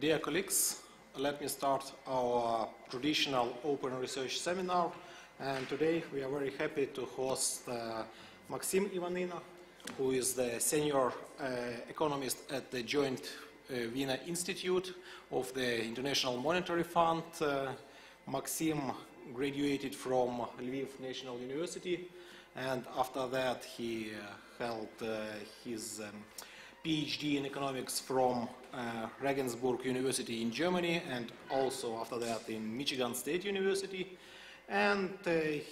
Dear colleagues, let me start our traditional open research seminar. And today we are very happy to host Maxim Ivanina, who is the senior economist at the joint Vienna Institute of the International Monetary Fund. Maxim graduated from Lviv National University, and after that he held his PhD in economics from Regensburg University in Germany, and also after that in Michigan State University. And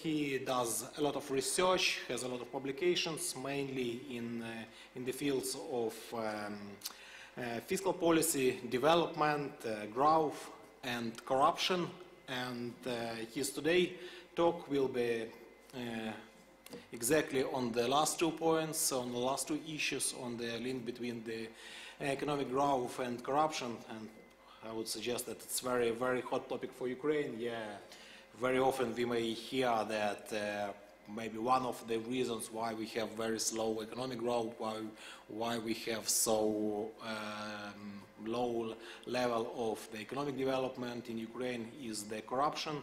he does a lot of research, has a lot of publications, mainly in the fields of fiscal policy, development, growth, and corruption. And his today talk will be exactly on the last 2 points, on the last 2 issues, on the link between the economic growth and corruption. And I would suggest that it's very, very hot topic for Ukraine. Yeah, very often we may hear that maybe one of the reasons why we have very slow economic growth, why we have so low level of the economic development in Ukraine is the corruption.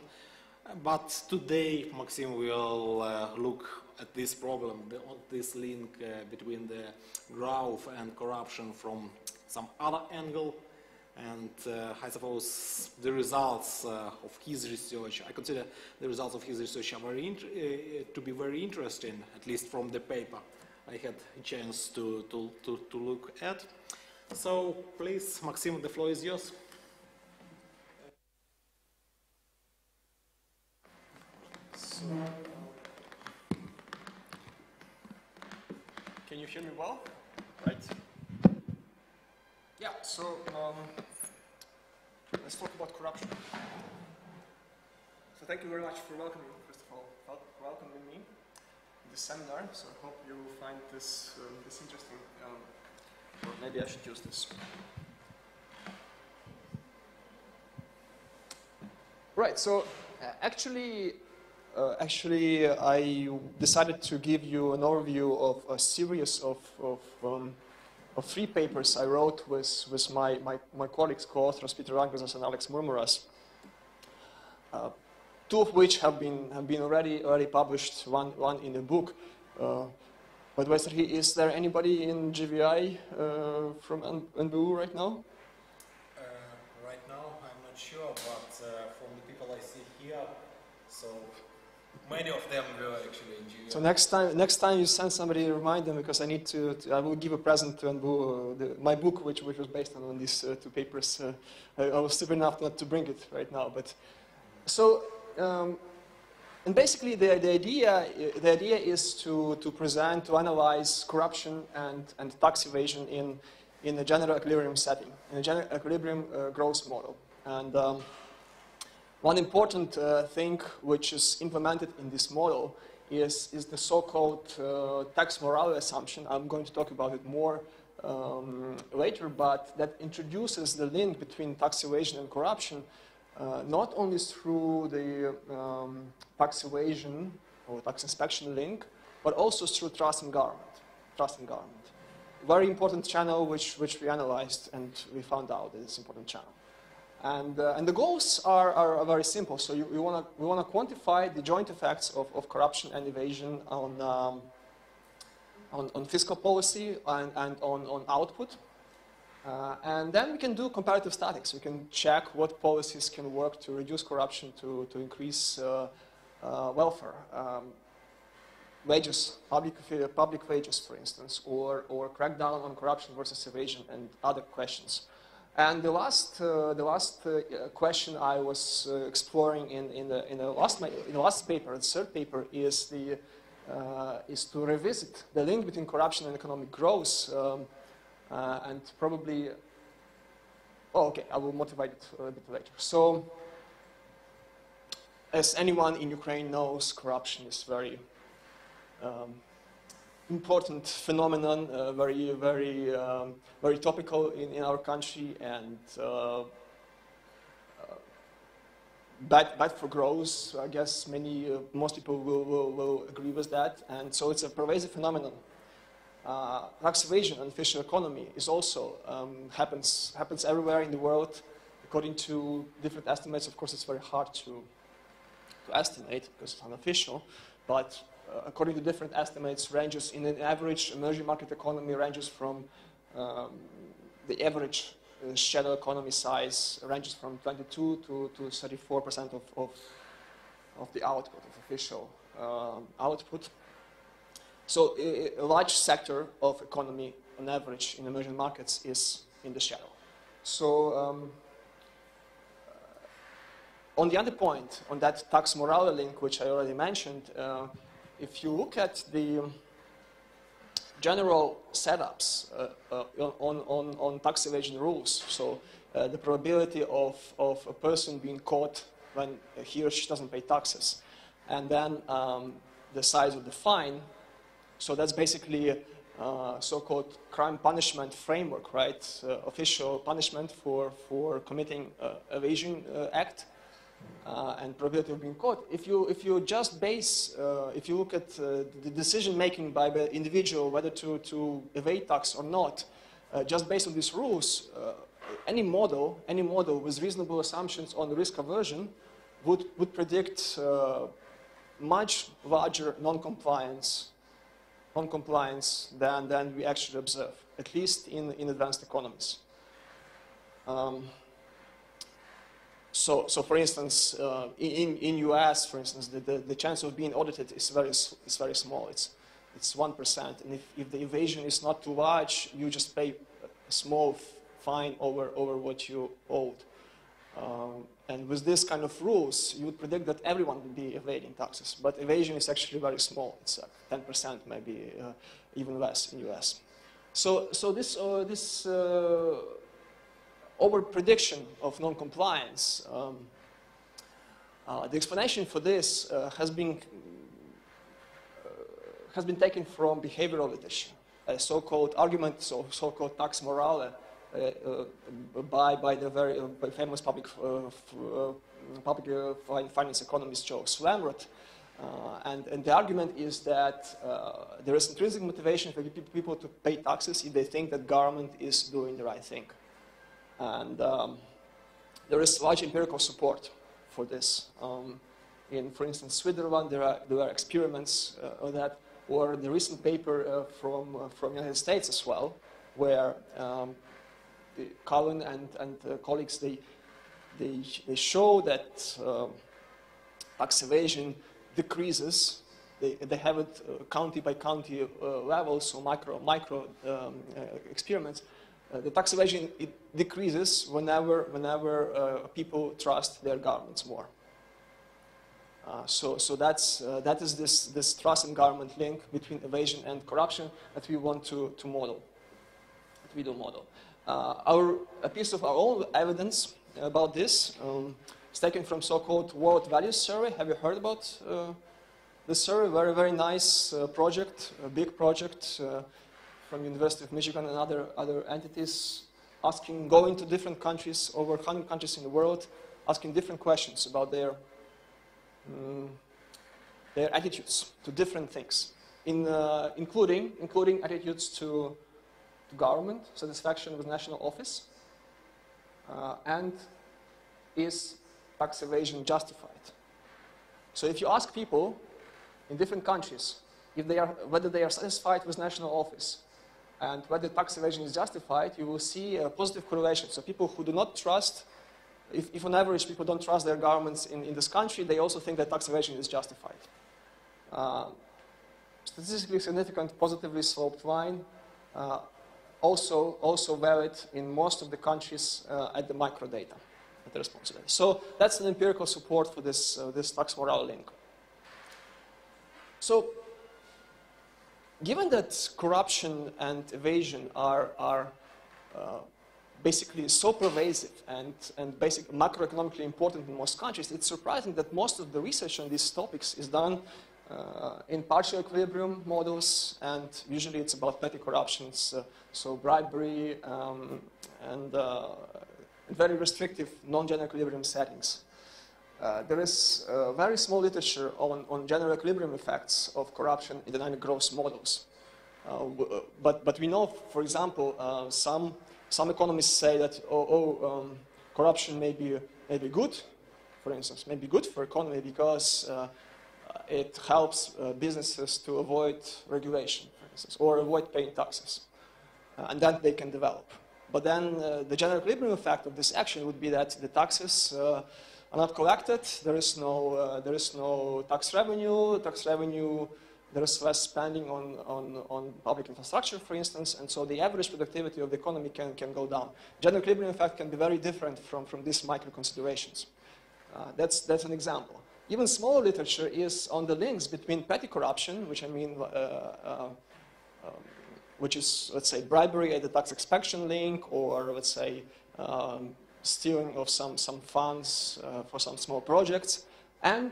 But today, Maxim will look at this problem, this link between the growth and corruption from some other angle. And I suppose the results of his research, I consider the results of his research are to be very interesting, at least from the paper I had a chance to look at. So please, Maxim, the floor is yours. Can you hear me well? Right. Yeah, so let's talk about corruption. So thank you very much for welcoming, first of all, for welcoming me in this seminar. So I hope you will find this interesting. Or maybe I should use this. Right, so actually I decided to give you an overview of a series of 3 papers I wrote with my colleagues, co-authors Peter Rangazas and Alex Murmuras. 2 of which have been already published, one in a book. But is there anybody in GVI from NBU right now? Right now, I'm not sure, but from the people I see here, so many of them were actually in GVI. So next time you send somebody, remind them, because I will give a present to NBU, my book, which was based on these 2 papers. I was stupid enough not to bring it right now, but so. And basically, the idea is to present, to analyze corruption and tax evasion in a general equilibrium setting, in a general equilibrium growth model. And one important thing which is implemented in this model is the so-called tax morale assumption. I'm going to talk about it more later, but that introduces the link between tax evasion and corruption. Not only through the tax evasion or tax inspection link, but also through trust in government. Trust in government. Very important channel which we analyzed, and we found out that it's an important channel. And the goals are very simple. So we want to quantify the joint effects of corruption and evasion on fiscal policy and on output. And then we can do comparative statics. We can check what policies can work to reduce corruption, to increase welfare, wages, public wages, for instance, or crack down on corruption versus evasion and other questions. And the last question I was exploring in the last paper, the 3rd paper, is to revisit the link between corruption and economic growth. And probably, I will motivate it a bit later. So, as anyone in Ukraine knows, corruption is very important phenomenon, very topical in our country, and bad for growth. I guess most people will agree with that. And so it's a pervasive phenomenon. tax evasion and official economy is also happens everywhere in the world. According to different estimates, of course, it's very hard to estimate because it's unofficial, but according to different estimates, ranges in an average emerging market economy ranges from the average shadow economy size ranges from 22 to 34% of the output, of official output. So a large sector of economy on average in emerging markets is in the shadow. So on the other point, on that tax morale link, which I already mentioned, if you look at the general setups on tax evasion rules, so the probability of a person being caught when he or she doesn't pay taxes, and then the size of the fine, so that's basically so-called crime punishment framework, right? Official punishment for committing evasion act. And probability of being caught. If you just base, if you look at the decision making by the individual whether to evade tax or not, just based on these rules, any model with reasonable assumptions on risk aversion would predict much larger non-compliance than we actually observe, at least in advanced economies. So for instance, in US, for instance, the chance of being audited is very small. It's 1%, and if the evasion is not too large, you just pay a small fine over what you owed. And with this kind of rules, you would predict that everyone would be evading taxes, but evasion is actually very small. It's 10%, maybe even less in US. So this over-prediction of non-compliance, the explanation for this has been taken from behavioral literature, a so-called argument, so-called tax morale, by the very famous public finance economist Joe Slamrod. And the argument is that there is intrinsic motivation for people to pay taxes if they think that government is doing the right thing. And there is large empirical support for this. For instance, Switzerland, there are experiments on that, or the recent paper from the United States as well, where Cohen and colleagues, they show that tax evasion decreases. They have it county by county level, so micro experiments. The tax evasion, it decreases whenever people trust their governments more. So that is this trust in government link between evasion and corruption that we want to model. That we do model. A piece of our own evidence about this is taken from so-called World Values Survey. Have you heard about this survey? Very nice project, a big project. From University of Michigan and other entities, going to different countries, over 100 countries in the world, asking different questions about their attitudes to different things, including attitudes to government, satisfaction with national office, and is tax evasion justified? So if you ask people in different countries whether they are satisfied with national office, and whether tax evasion is justified, you will see a positive correlation. So people who do not trust, if on average people don't trust their governments in this country, they also think that tax evasion is justified. Statistically significant, positively sloped line, also valid in most of the countries at the micro data, at the response rate. So that's an empirical support for this tax morale link. So, given that corruption and evasion are basically so pervasive and basically macroeconomically important in most countries, it's surprising that most of the research on these topics is done in partial equilibrium models, and usually it's about petty corruptions, so bribery and very restrictive non-general equilibrium settings. There is very small literature on general equilibrium effects of corruption in dynamic growth models. But we know, for example, some economists say that corruption may be good, for instance, may be good for economy because it helps businesses to avoid regulation, for instance, or avoid paying taxes, and that they can develop. But then the general equilibrium effect of this action would be that the taxes are not collected. There is no tax revenue. There is less spending on public infrastructure, for instance, and so the average productivity of the economy can go down. General equilibrium effect can be very different from these micro considerations. That's an example. Even smaller literature is on the links between petty corruption, which I mean, which is, let's say, bribery at the tax inspection link, or let's say stealing of some funds for some small projects, and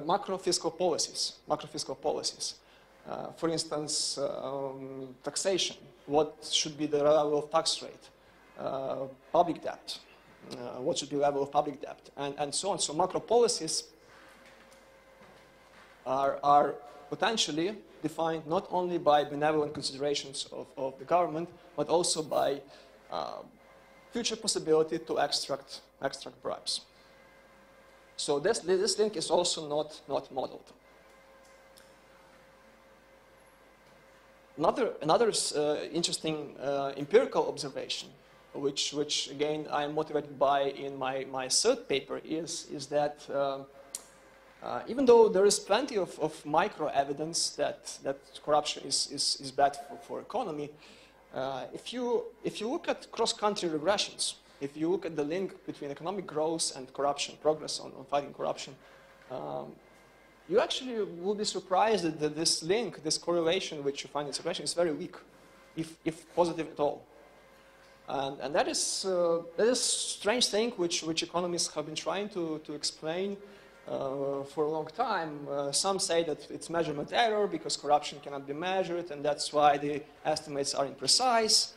macro fiscal policies. For instance, taxation. What should be the level of tax rate? Public debt. What should be the level of public debt? And so on. So macro policies are potentially defined not only by benevolent considerations of the government, but also by future possibility to extract bribes. So this link is also not modeled. Another interesting empirical observation, which again I am motivated by in my third paper, is that even though there is plenty of micro evidence that corruption is bad for economy, if you look at cross-country regressions, if you look at the link between economic growth and corruption, progress on fighting corruption, you actually will be surprised that this link, this correlation which you find in regression is very weak, if positive at all. And that is a strange thing which economists have been trying to explain for a long time. Some say that it's measurement error because corruption cannot be measured, and that's why the estimates are imprecise.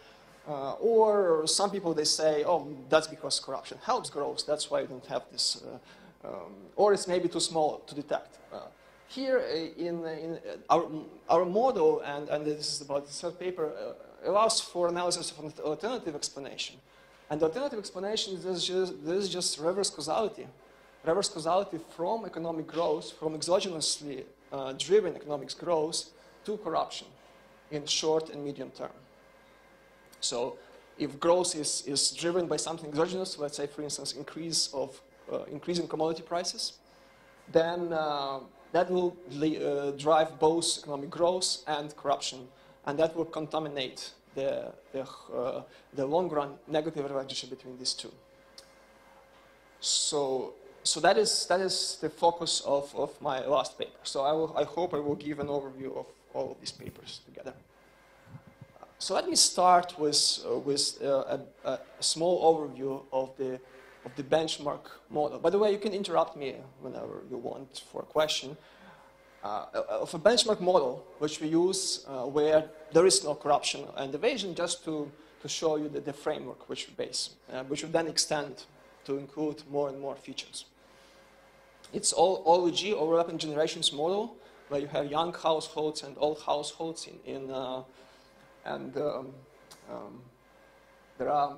Or some people, they say, oh, that's because corruption helps growth, that's why you don't have this, or it's maybe too small to detect. Here in our model, and this is about the third paper, allows for analysis of an alternative explanation. And the alternative explanation is just reverse causality. Reverse causality from economic growth, from exogenously driven economic growth to corruption in short and medium term. So if growth is driven by something exogenous, let's say, for instance, increasing commodity prices, then that will drive both economic growth and corruption, and that will contaminate the long-run negative relationship between these two. So that is the focus of my last paper. So I hope I will give an overview of all of these papers together. So let me start with a small overview of the benchmark model. By the way, you can interrupt me whenever you want for a question. Of a benchmark model, which we use where there is no corruption and evasion, just to show you the framework which we base, which we then extend to include more and more features. It's OLG, overlapping generations model, where you have young households and old households there are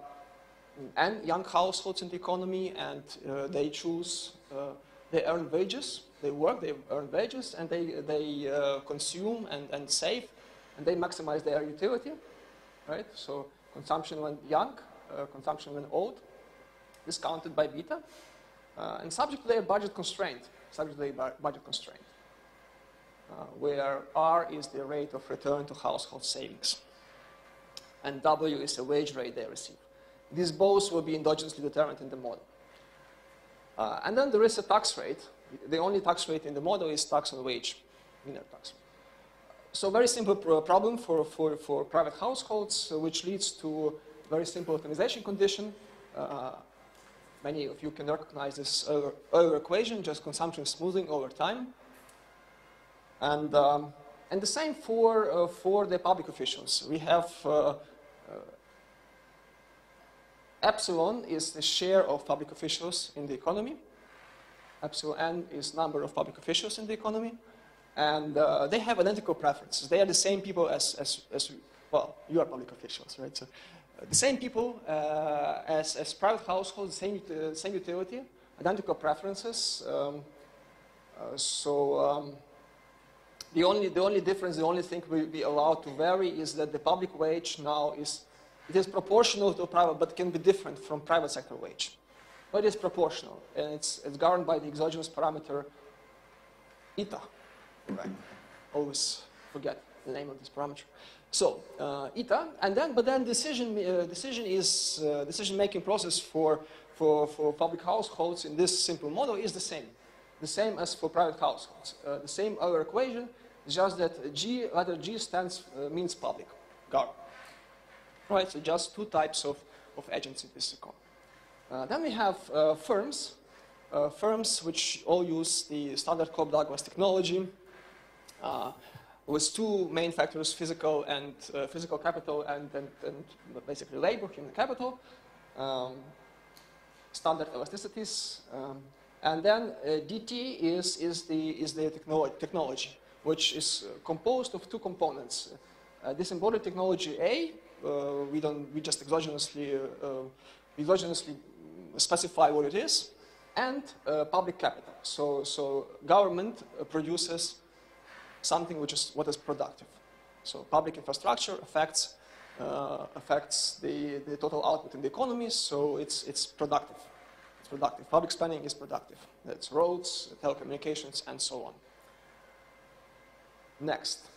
young households in the economy, and they choose, they earn wages, they work, they earn wages, and they consume and save, and they maximize their utility, right? So consumption when young, consumption when old, discounted by beta, and subject to their budget constraint, where R is the rate of return to household savings, and W is the wage rate they receive. These both will be endogenously determined in the model. And then there is a tax rate. The only tax rate in the model is tax on wage, linear tax. So very simple problem for private households, which leads to very simple optimization condition. Many of you can recognize this Euler equation, just consumption smoothing over time. And the same for the public officials. We have epsilon is the share of public officials in the economy. Epsilon n is number of public officials in the economy. And they have identical preferences. They are the same people as well, you are public officials, right? So, the same people as private households, same utility, identical preferences. The only difference, the only thing we be allowed to vary is that the public wage now is proportional to private, but can be different from private sector wage. But it's proportional, and it's governed by the exogenous parameter eta. Right? Always forget the name of this parameter. So eta, but then decision-making process for public households in this simple model is the same as for private households. The same other equation, just that letter G means public, government. Right, so just two types of agents in this economy. Then we have firms which all use the standard Cobb-Douglas technology with two main factors: physical capital and basically labor, human capital, standard elasticities. And then DT is the technology, which is composed of two components. This embodied technology A, we just exogenously specify what it is, and public capital. So government produces something which is what is productive. So public infrastructure affects the total output in the economy. So it's productive. Productive. Public spending is productive. That's roads, telecommunications, and so on. Next.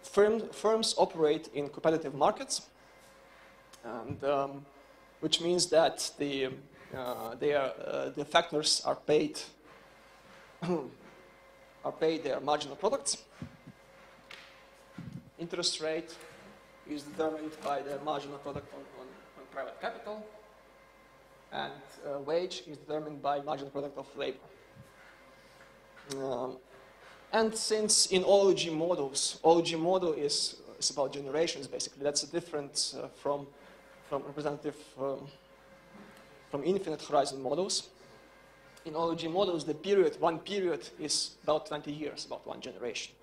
Firms operate in competitive markets, and which means that the factors are paid their marginal products. Interest rate is determined by the marginal product on private capital. And wage is determined by marginal product of labor. And since in OLG models, OLG model is about generations basically. That's a difference from representative, from infinite horizon models. In OLG models, one period is about 20 years, about one generation.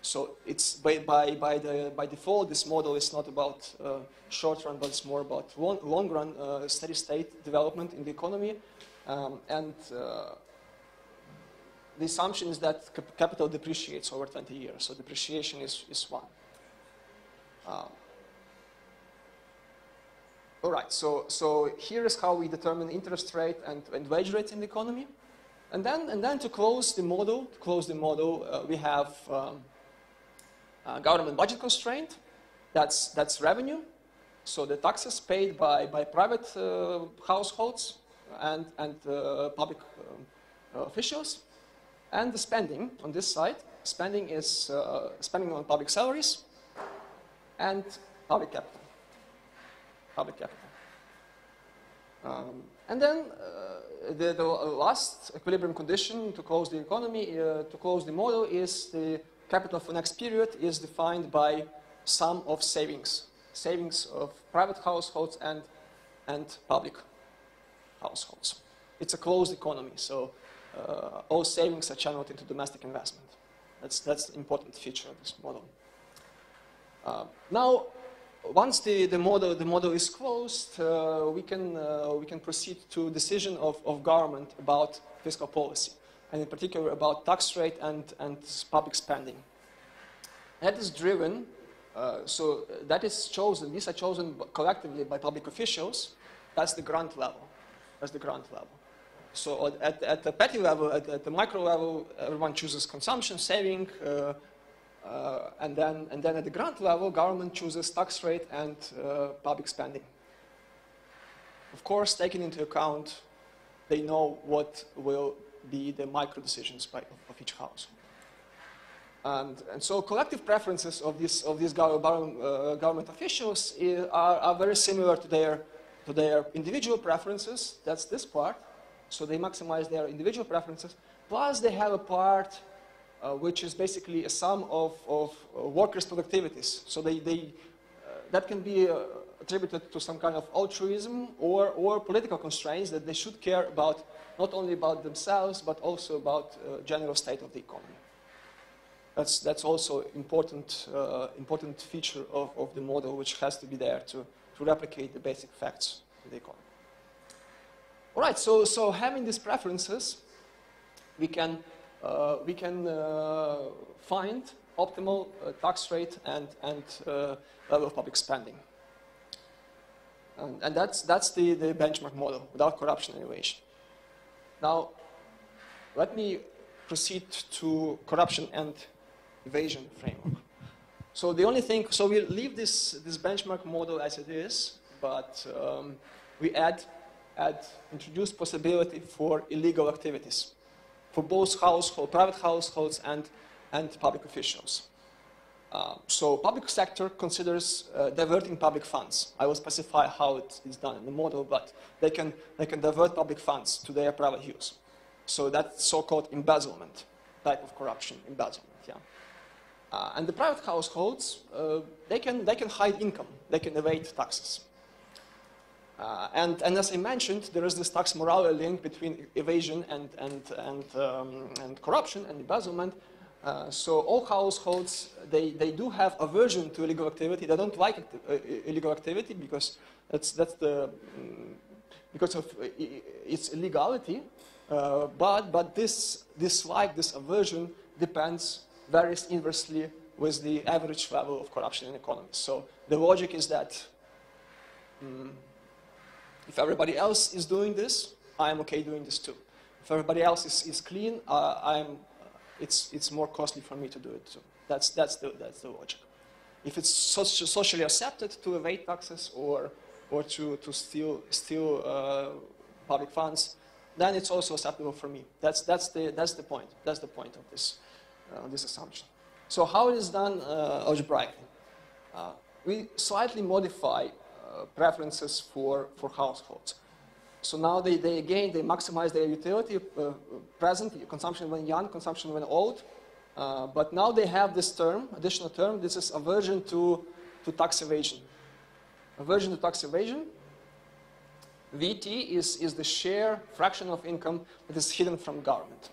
So it's by default, this model is not about short run, but it's more about long run, steady state development in the economy. The assumption is that capital depreciates over 20 years, so depreciation is one. All right, so here is how we determine interest rate and wage rates in the economy. And then to close the model, we have government budget constraint, that's revenue. So the taxes paid by private households and public officials. And the spending on this side, spending is spending on public salaries and public capital. And then the last equilibrium condition to close the economy, to close the model, is the capital for next period is defined by sum of savings of private households and public households. It's a closed economy, so all savings are channeled into domestic investment. That's an important feature of this model. Now, once the model is closed, we can proceed to decision of government about fiscal policy, and in particular about tax rate and public spending. That is driven, these are chosen collectively by public officials. That's the grant level. So at the petty level, at the micro level, everyone chooses consumption, saving, and then at the grant level, government chooses tax rate and public spending. Of course, taking into account, they know what will be the micro decisions of each household. And so collective preferences of these government officials are very similar to their individual preferences. That's this part. So they maximize their individual preferences. Plus, they have a part which is basically a sum of workers' productivities. So that can be attributed to some kind of altruism or political constraints that they should care about, not only about themselves, but also about general state of the economy. That's also important feature of the model, which has to be there to replicate the basic facts of the economy. All right, so having these preferences, we can find optimal tax rate and level of public spending. And that's the benchmark model, without corruption and evasion. Now, let me proceed to corruption and evasion framework. So the only thing, so we leave this benchmark model as it is, but we introduce possibility for illegal activities for both private households and public officials. So public sector considers diverting public funds. I will specify how it is done in the model, but they can divert public funds to their private use. So that's so-called embezzlement type of corruption, embezzlement. Yeah. And the private households, they can hide income. They can evade taxes. And as I mentioned, there is this tax morale link between evasion and corruption and embezzlement. So all households, they do have aversion to illegal activity. They don't like illegal activity because because of its illegality. But this dislike, this aversion varies inversely with the average level of corruption in the economy. So the logic is that if everybody else is doing this, I'm okay doing this too. If everybody else is clean, it's more costly for me to do it too. That's the logic. If it's socially accepted to evade taxes or to steal public funds, then it's also acceptable for me. That's the point. That's the point of this assumption. So how it is done algebraically? We slightly modify preferences for households. So now they maximize their utility, present consumption when young, consumption when old. But now they have this term, additional term. This is aversion to tax evasion. Aversion to tax evasion. VT is the share fraction of income that is hidden from government.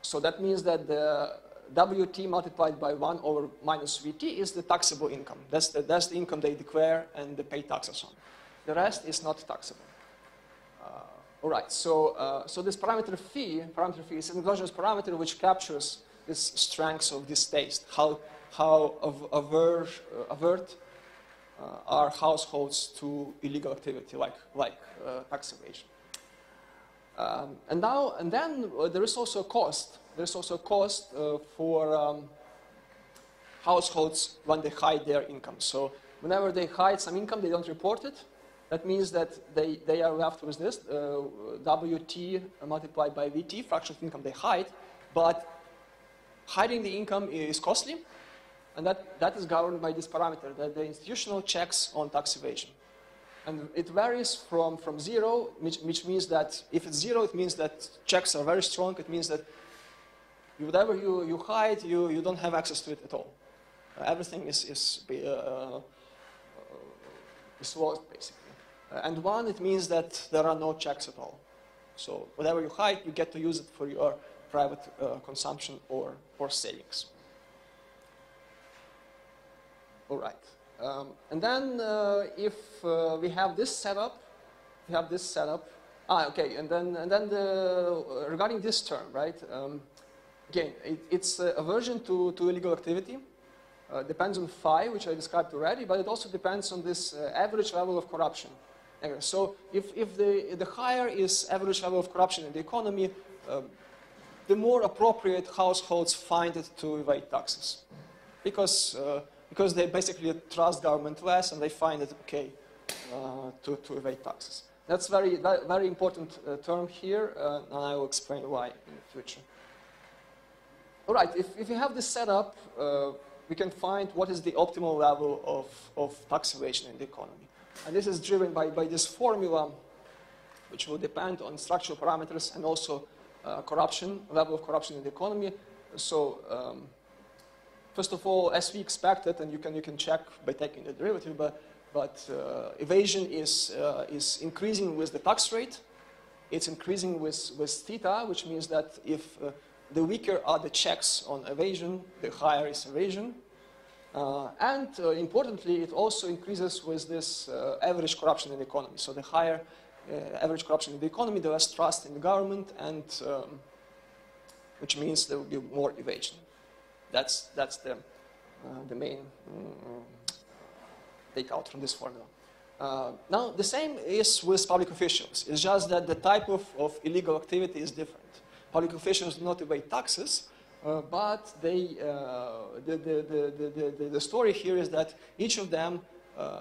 So that means that the WT multiplied by 1 over minus VT is the taxable income. That's the income they declare and they pay taxes on. The rest is not taxable. All right, so this parameter phi is an endogenous parameter which captures this strengths of this taste, how avert are households to illegal activity like tax evasion. And then there is also a cost. There's also a cost for households when they hide their income. So whenever they hide some income, they don't report it. That means that they are left with this WT multiplied by VT, fraction of income they hide. But hiding the income is costly, and that is governed by this parameter, the institutional checks on tax evasion. And it varies from 0, which means that if it's 0, it means that checks are very strong. It means that whatever you hide, you don't have access to it at all. Everything is lost, basically. And 1, it means that there are no checks at all. So whatever you hide, you get to use it for your private consumption or savings. All right. And then if we have this setup, okay. And then regarding this term, right? Again, it's aversion to illegal activity. Depends on phi, which I described already, but it also depends on this average level of corruption. Anyway, so if the higher is average level of corruption in the economy, the more appropriate households find it to evade taxes, because they basically trust government less and they find it okay to evade taxes. That's very important term here, and I will explain why in the future. All right, if you have this setup, we can find what is the optimal level of tax evasion in the economy. And this is driven by this formula, which will depend on structural parameters and also level of corruption in the economy. So First of all, as we expected, and you can check by taking the derivative, but evasion is increasing with the tax rate. It's increasing with theta, which means that if the weaker are the checks on evasion, the higher is evasion. And importantly, it also increases with this average corruption in the economy. So the higher average corruption in the economy, the less trust in the government, and which means there will be more evasion. That's the main takeout from this formula. Now, the same is with public officials. It's just that the type of illegal activity is different. Public officials do not evade taxes, but they, the story here is that each of them,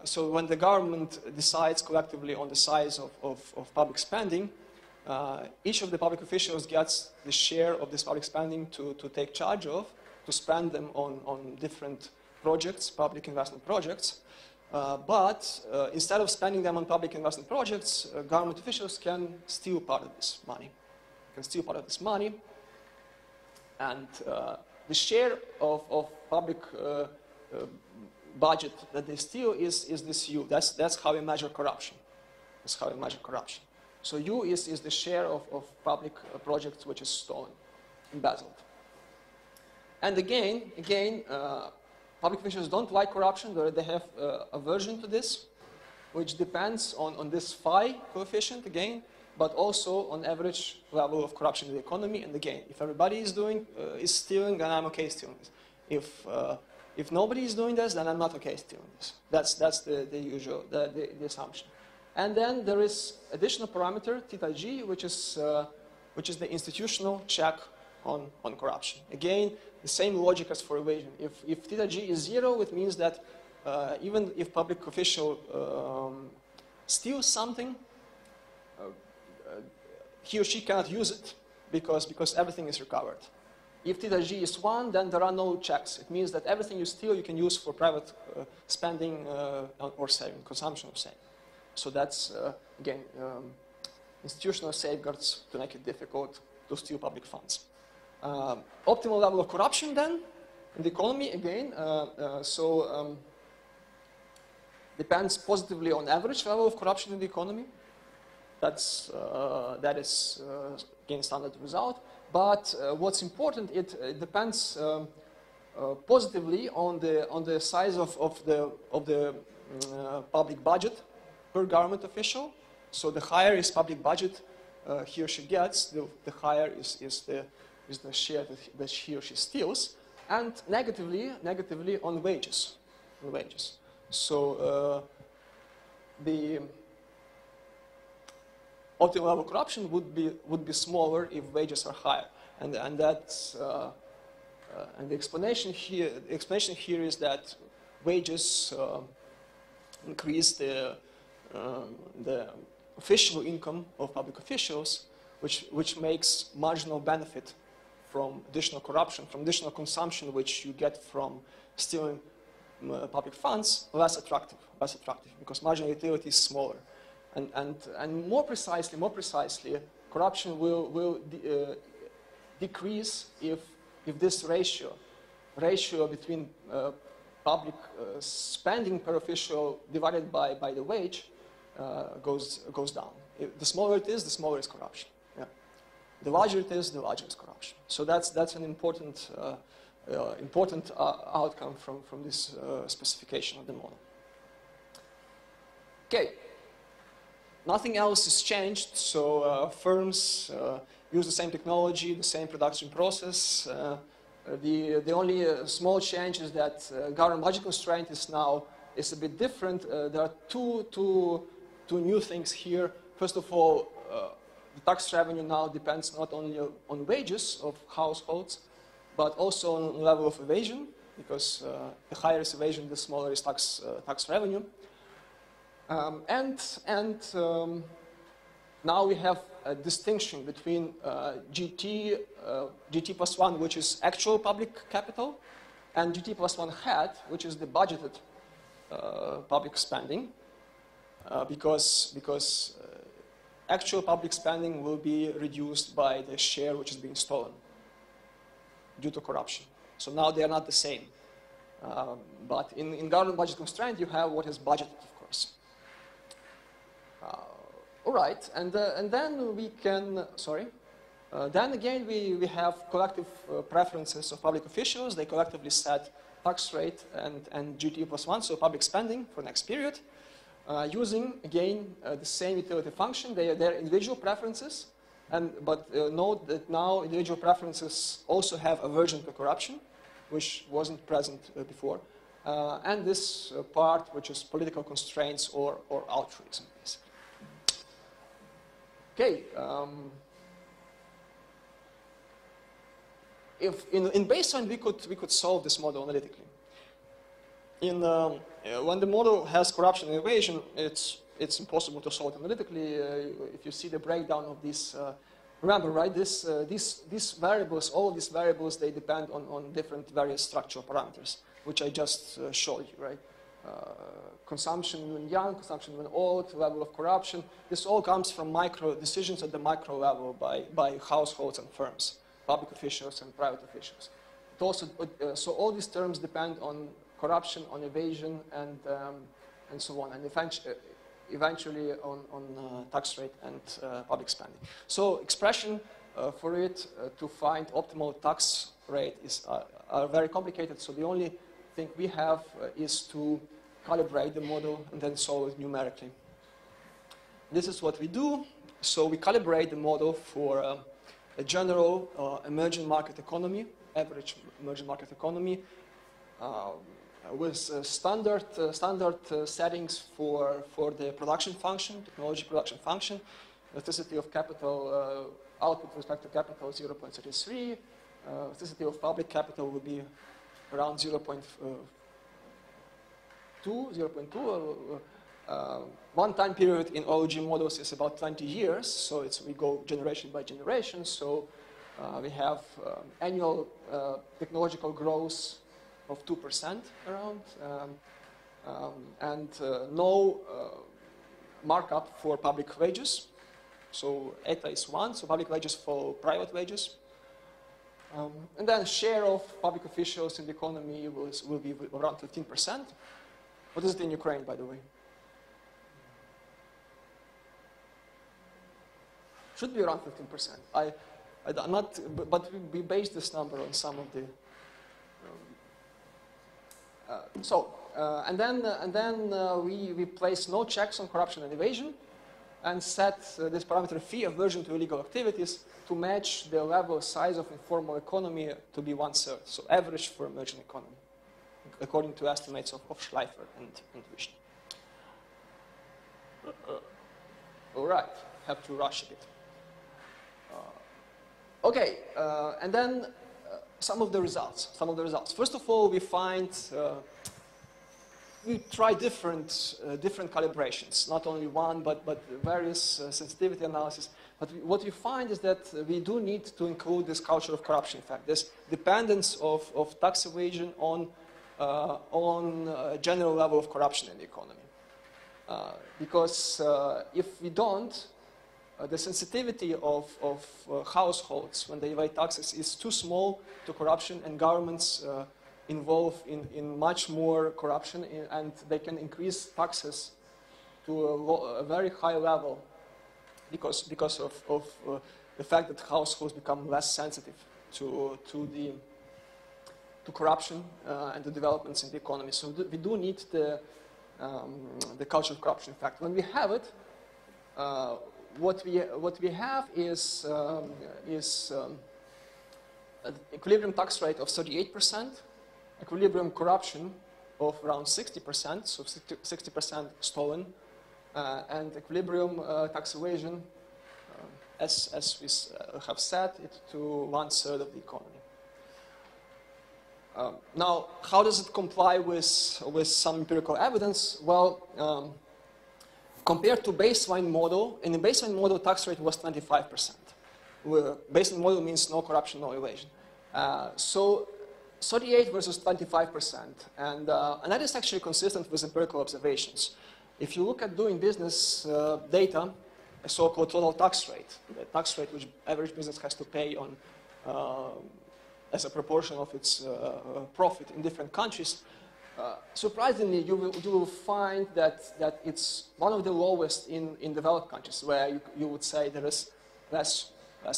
so when the government decides collectively on the size of public spending, each of the public officials gets the share of this public spending to take charge of, to spend them on different projects, public investment projects. But instead of spending them on public investment projects, government officials can steal part of this money. And the share of public budget that they steal is this U. That's how we measure corruption. So U is the share of public projects which is stolen, embezzled. And again, public officials don't like corruption. They have aversion to this, which depends on this phi coefficient again, but also on average level of corruption in the economy. And again, if everybody is stealing, then I'm okay stealing this. If nobody is doing this, then I'm not okay stealing this. That's the usual, the assumption. And then there is additional parameter, theta g, which is the institutional check on corruption. Again, the same logic as for evasion. If theta g is 0, it means that even if public official steals something, he or she cannot use it because everything is recovered. If theta g is 1, then there are no checks. It means that everything you steal you can use for private spending or saving, consumption or saving. So that's, again, institutional safeguards to make it difficult to steal public funds. Optimal level of corruption then in the economy, again, depends positively on average level of corruption in the economy. That is again standard result. But what's important, it depends positively on the size of the public budget per government official. So the higher is public budget he or she gets, the higher is the share that he or she steals, and negatively on wages. So the optimal level of corruption would be smaller if wages are higher, and that's and the explanation here is that wages increase the official income of public officials, which makes marginal benefit from additional corruption, from additional consumption, which you get from stealing public funds, less attractive, because marginal utility is smaller. And more precisely, corruption will decrease if this ratio between public spending per official divided by the wage goes down. The smaller it is, the smaller is corruption. Yeah. The larger it is, the larger is corruption. So that's an important outcome from this specification of the model. Okay. Nothing else is changed, so firms use the same technology, the same production process. The only small change is that government budget constraint is a bit different. There are two new things here. First of all, the tax revenue now depends not only on wages of households, but also on the level of evasion, because the higher is evasion, the smaller is tax revenue. Now we have a distinction between GT plus 1, which is actual public capital, and GT plus 1 hat, which is the budgeted public spending, because actual public spending will be reduced by the share which is being stolen due to corruption. So now they are not the same. But in government budget constraint, you have what is budgeted, of course. All right, and then we can, then again we have collective preferences of public officials. They collectively set tax rate and GDP +1, so public spending for next period, using, again, the same utility function. They are their individual preferences, but note that now individual preferences also have aversion to corruption, which wasn't present before, and this part, which is political constraints or altruism. Okay. If in baseline we could solve this model analytically. When the model has corruption and evasion, it's impossible to solve it analytically. If you see the breakdown of these, remember, right? These variables, all of these variables, they depend on different various structural parameters, which I just showed you, right? Consumption when young, consumption when old, level of corruption. This all comes from micro decisions at the micro level by households and firms, public officials and private officials. It also, so all these terms depend on corruption, on evasion, and so on, and eventually on tax rate and public spending. So expression for it to find optimal tax rate are very complicated. So the only thing we have is to calibrate the model and then solve it numerically. This is what we do. So we calibrate the model for a general emerging market economy, average emerging market economy, with standard settings for the production function, technology production function, elasticity of capital, output with respect to capital 0.33, elasticity of public capital will be around 0.2. One time period in OLG models is about 20 years, so we go generation by generation. So we have annual technological growth of 2% around, and no markup for public wages. So eta is 1, so public wages follow private wages. And then share of public officials in the economy will be around 15%. What is it in Ukraine, by the way? Should be around 15%. I'm not, but we base this number on some of the. And then we place no checks on corruption and evasion, and set this parameter phi, aversion to illegal activities, to match the level size of informal economy to be 1/3, so average for emerging economy, according to estimates of Schleifer and Відня. All right, have to rush a bit. Okay, and then some of the results. First of all, we find we try different calibrations, not only one, but various sensitivity analysis. But what we find is that we do need to include this culture of corruption effect, this dependence of tax evasion on a general level of corruption in the economy. Because if we don't, the sensitivity of households when they evade taxes is too small to corruption, and governments involved in much more corruption, and they can increase taxes to a very high level because of the fact that households become less sensitive to corruption and the developments in the economy. So we do need the culture of corruption effect. When we have it, what we have is an equilibrium tax rate of 38%, equilibrium corruption of around 60%, so 60% stolen, and equilibrium tax evasion, as we have set it, to 1/3 of the economy. Now, how does it comply with some empirical evidence? Well, compared to baseline model, in the baseline model, tax rate was 25%. Baseline model means no corruption, no evasion. So 38 versus 25%, and that is actually consistent with empirical observations. If you look at doing business data, a so-called total tax rate, the tax rate which average business has to pay on as a proportion of its profit in different countries, surprisingly, you will find that it's one of the lowest in developed countries, where you would say there is less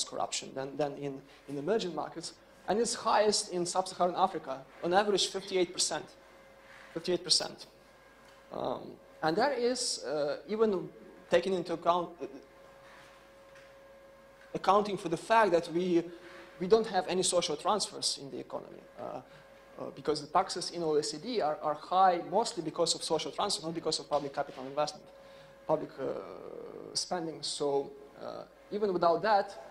corruption than in emerging markets. And it's highest in sub-Saharan Africa, on average 58%. 58%. And that is even taking into account, accounting for the fact that we don't have any social transfers in the economy. Because the taxes in OECD are high mostly because of social transfer, not because of public capital investment, public spending. So even without that,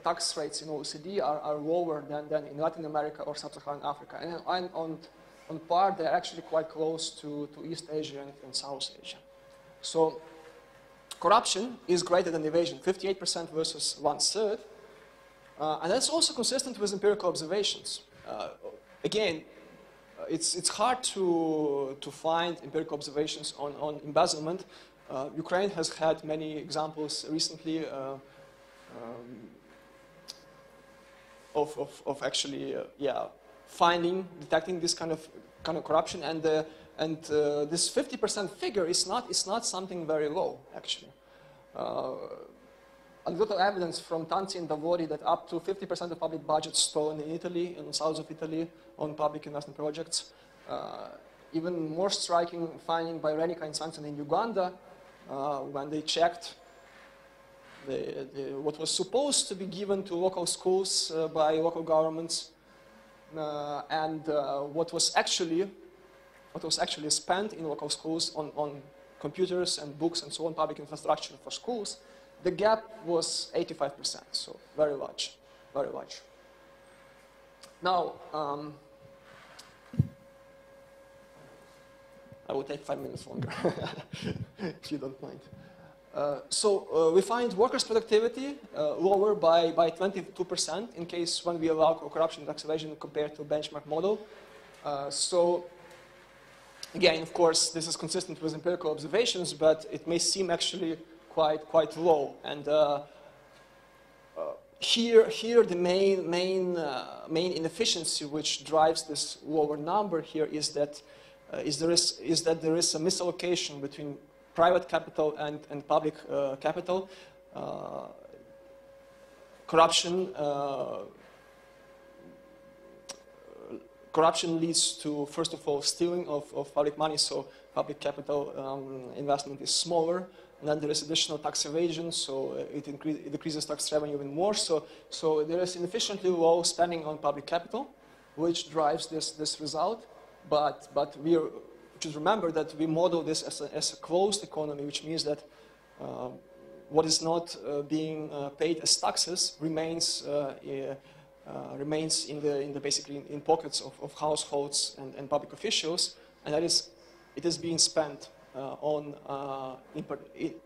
tax rates in OECD are lower than in Latin America or Sub-Saharan Africa. And on par, they're actually quite close to East Asia and South Asia. So corruption is greater than evasion, 58% versus 1/3. And that's also consistent with empirical observations. Again, it's hard to find empirical observations on embezzlement. Ukraine has had many examples recently of actually, detecting this kind of corruption, and this 50% figure is not something very low, actually. Anecdotal evidence from Tanzi and Davori that up to 50% of public budgets stolen in Italy, in the south of Italy, on public investment projects. Even more striking finding by Renica and Swanson in Uganda, when they checked what was supposed to be given to local schools by local governments, and what was actually spent in local schools on computers and books and so on, public infrastructure for schools. The gap was 85%, so very large, very large. Now, I will take 5 minutes longer, if you don't mind. We find workers' productivity lower by 22% in case when we allow corruption and tax evasion compared to a benchmark model. Again, of course, this is consistent with empirical observations, but it may seem actually quite low. And here the main inefficiency which drives this lower number here is that there is a misallocation between private capital and public capital. Corruption leads to, first of all, stealing of public money, so public capital investment is smaller. And then there is additional tax evasion, so it decreases tax revenue even more. So there is inefficiently low spending on public capital, which drives this result. But we should remember that we model this as a closed economy, which means that what is not being paid as taxes remains basically in pockets of households and public officials, and it is being spent on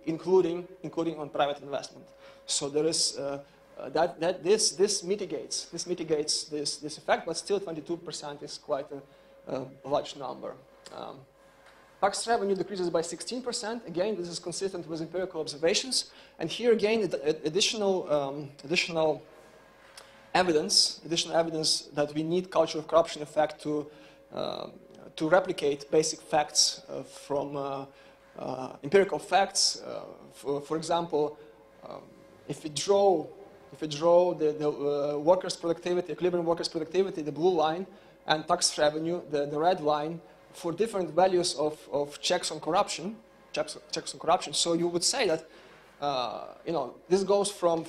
including on private investment. So there is this mitigates this effect, but still 22% is quite a large number. Tax revenue decreases by 16%. Again, this is consistent with empirical observations. And here again, additional evidence that we need culture of corruption effect to replicate basic facts from empirical facts. For example, if we draw the workers' productivity, equilibrium workers' productivity, the blue line, and tax revenue, the red line, for different values of checks on corruption. So you would say that this goes from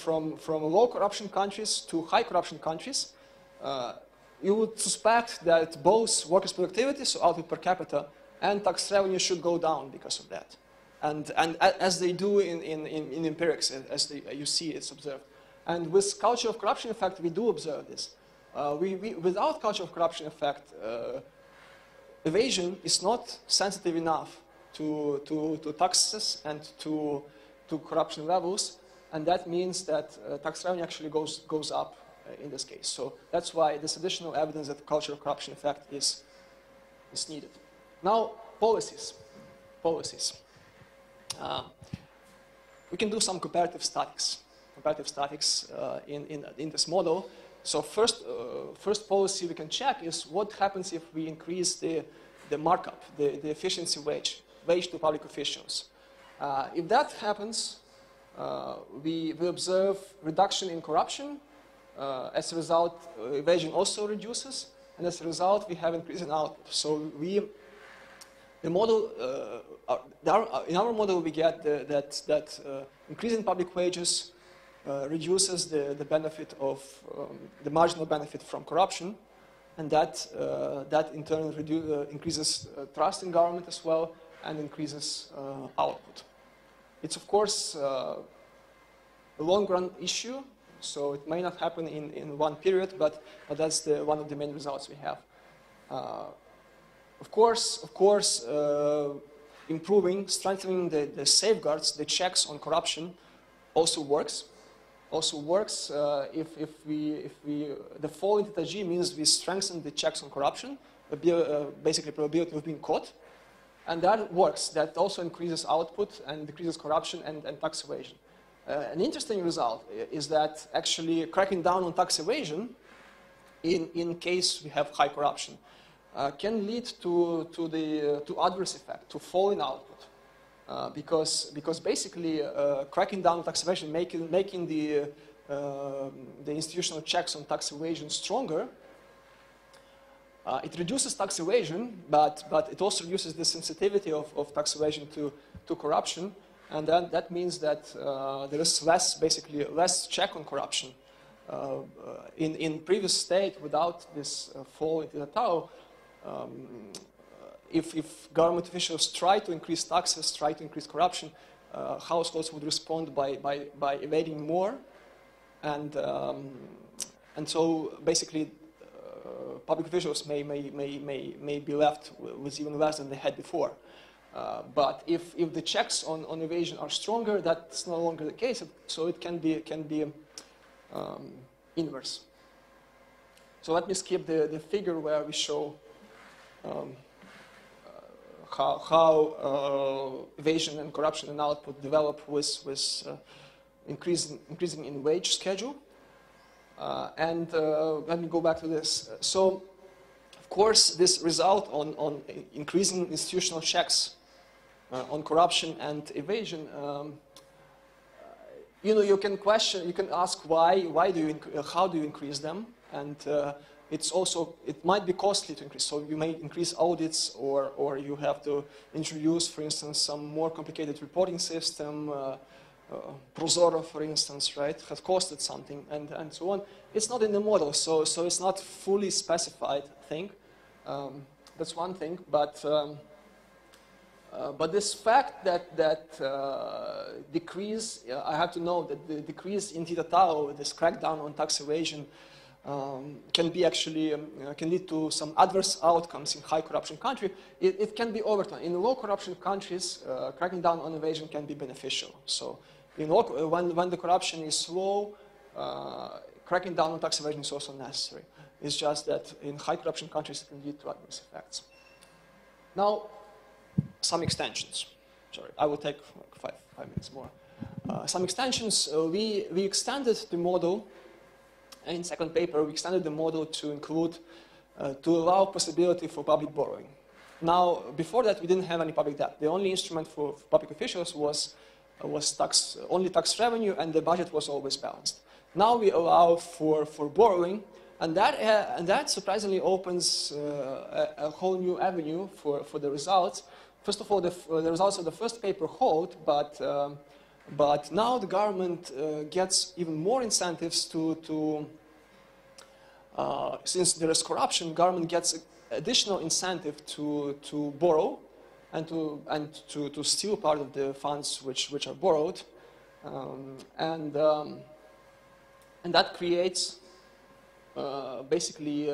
low corruption countries to high corruption countries. You would suspect that both workers' productivity, so output per capita, and tax revenue should go down because of that, and as they do in empirics, you see it's observed. And with culture of corruption effect, we do observe this. Without culture of corruption effect, evasion is not sensitive enough to taxes and to corruption levels, and that means that tax revenue actually goes up in this case. So that's why this additional evidence that culture of corruption effect is needed. Now, policies. We can do some comparative statics in this model. So first policy we can check is what happens if we increase the markup, the efficiency wage to public officials. If that happens, we observe reduction in corruption. As a result, evasion also reduces, and as a result, we have increase in output. So the model, in our model, we get that increase in public wages reduces the benefit of the marginal benefit from corruption, and that in turn increases trust in government as well and increases output. It's of course a long-run issue, so it may not happen in one period, but that's one of the main results we have. Of course, strengthening the safeguards, the checks on corruption, also works. If the fall into the G means we strengthen the checks on corruption, basically probability of being caught, and that works. That also increases output and decreases corruption and tax evasion. An interesting result is that actually cracking down on tax evasion, in case we have high corruption, can lead to adverse effect, to fall in output. Because basically cracking down on tax evasion, making the institutional checks on tax evasion stronger, it reduces tax evasion, but it also reduces the sensitivity of tax evasion to corruption, and then that means that there is less check on corruption. In previous state, without this fall into the Tao, if government officials try to increase taxes, try to increase corruption, households would respond by evading more, and so basically public officials may be left with even less than they had before. But if the checks on evasion are stronger, that's no longer the case. So it can be inverse. So let me skip the figure where we show how evasion and corruption and output develop with increasing in wage schedule. And let me go back to this. So, of course, this result on increasing institutional checks on corruption and evasion, you can ask how do you increase them, and it might be costly to increase. So you may increase audits, or you have to introduce, for instance, some more complicated reporting system. Prozoro, for instance, right, has costed something, and so on. It's not in the model, so it's not fully specified thing. That's one thing, but this fact that decrease, I have to know that the decrease in theta tau, this crackdown on tax evasion, can lead to some adverse outcomes in high corruption country. It can be overturned. In low corruption countries, cracking down on evasion can be beneficial. So when the corruption is low, cracking down on tax evasion is also necessary. It's just that in high corruption countries it can lead to adverse effects. Now, some extensions. Sorry, I will take like five minutes more. Some extensions. We extended the model. In second paper, we extended the model to include, to allow possibility for public borrowing. Now, before that, we didn't have any public debt. The only instrument for public officials was only tax revenue, and the budget was always balanced. Now we allow for borrowing, and that surprisingly opens a whole new avenue for the results. First of all, the results of the first paper hold, but now the government gets even more incentives since there is corruption, government gets additional incentive to borrow and to steal part of the funds which are borrowed, and that creates basically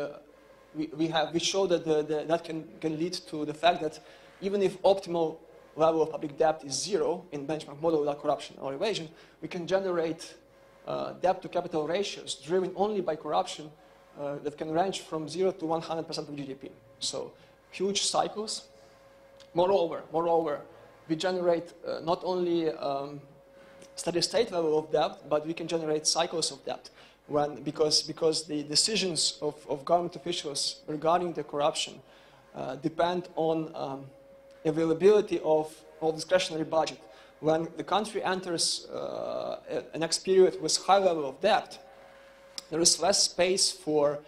we show that that can lead to the fact that even if optimal level of public debt is 0 in benchmark model without corruption or evasion, we can generate debt to capital ratios driven only by corruption that can range from 0 to 100% of GDP. So huge cycles. Moreover, we generate not only steady state level of debt, but we can generate cycles of debt. because the decisions of government officials regarding the corruption depend on availability of discretionary budget. When the country enters a next period with high level of debt, there is less space for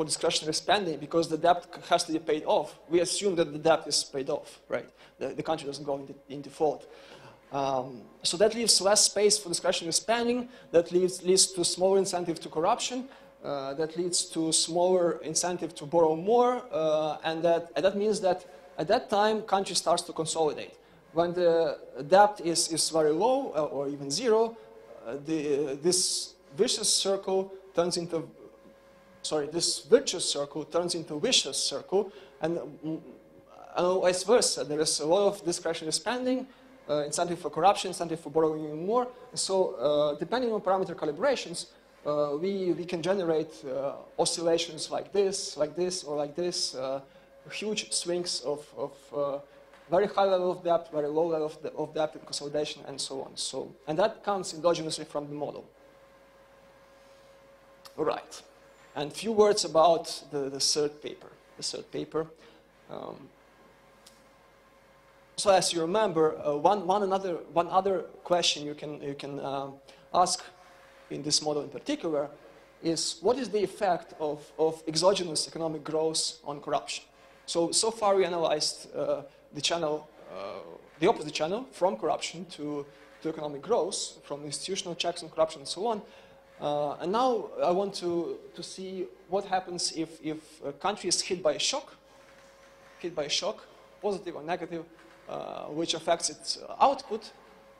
discretionary spending because the debt has to be paid off. We assume that the debt is paid off, right? The country doesn't go in default. So that leaves less space for discretionary spending, that leads to smaller incentive to corruption, that leads to smaller incentive to borrow more, and that means that at that time, country starts to consolidate. When the debt is very low or even zero, this virtuous circle turns into vicious circle, and vice versa. There is a lot of discretionary spending, incentive for corruption, incentive for borrowing more. So depending on parameter calibrations, we can generate oscillations like this, or like this, huge swings of very high level of debt, very low level of debt and consolidation, and so on. And that comes endogenously from the model. All right. And a few words about the third paper. So as you remember, one other question you can ask in this model in particular is, what is the effect of exogenous economic growth on corruption? So far we analyzed the channel, the opposite channel, from corruption to economic growth, from institutional checks on corruption and so on. And now I want to see what happens if a country is hit by a shock, positive or negative, which affects its output,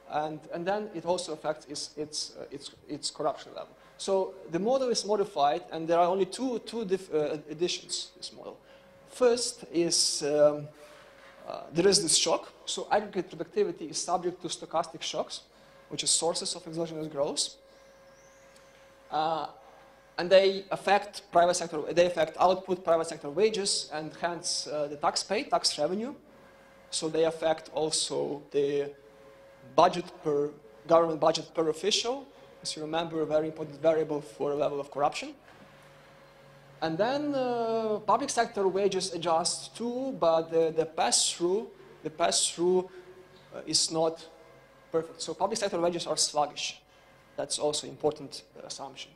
and then it also affects its corruption level. So the model is modified, and there are only two additions to this model. First is there is this shock. So aggregate productivity is subject to stochastic shocks, which is sources of exogenous growth. And they affect private sector, they affect output, private sector wages, and hence the tax revenue. So they affect also the government budget per official. As you remember, a very important variable for a level of corruption. And then public sector wages adjust too, but the pass-through is not perfect. So public sector wages are sluggish. That's also an important assumption.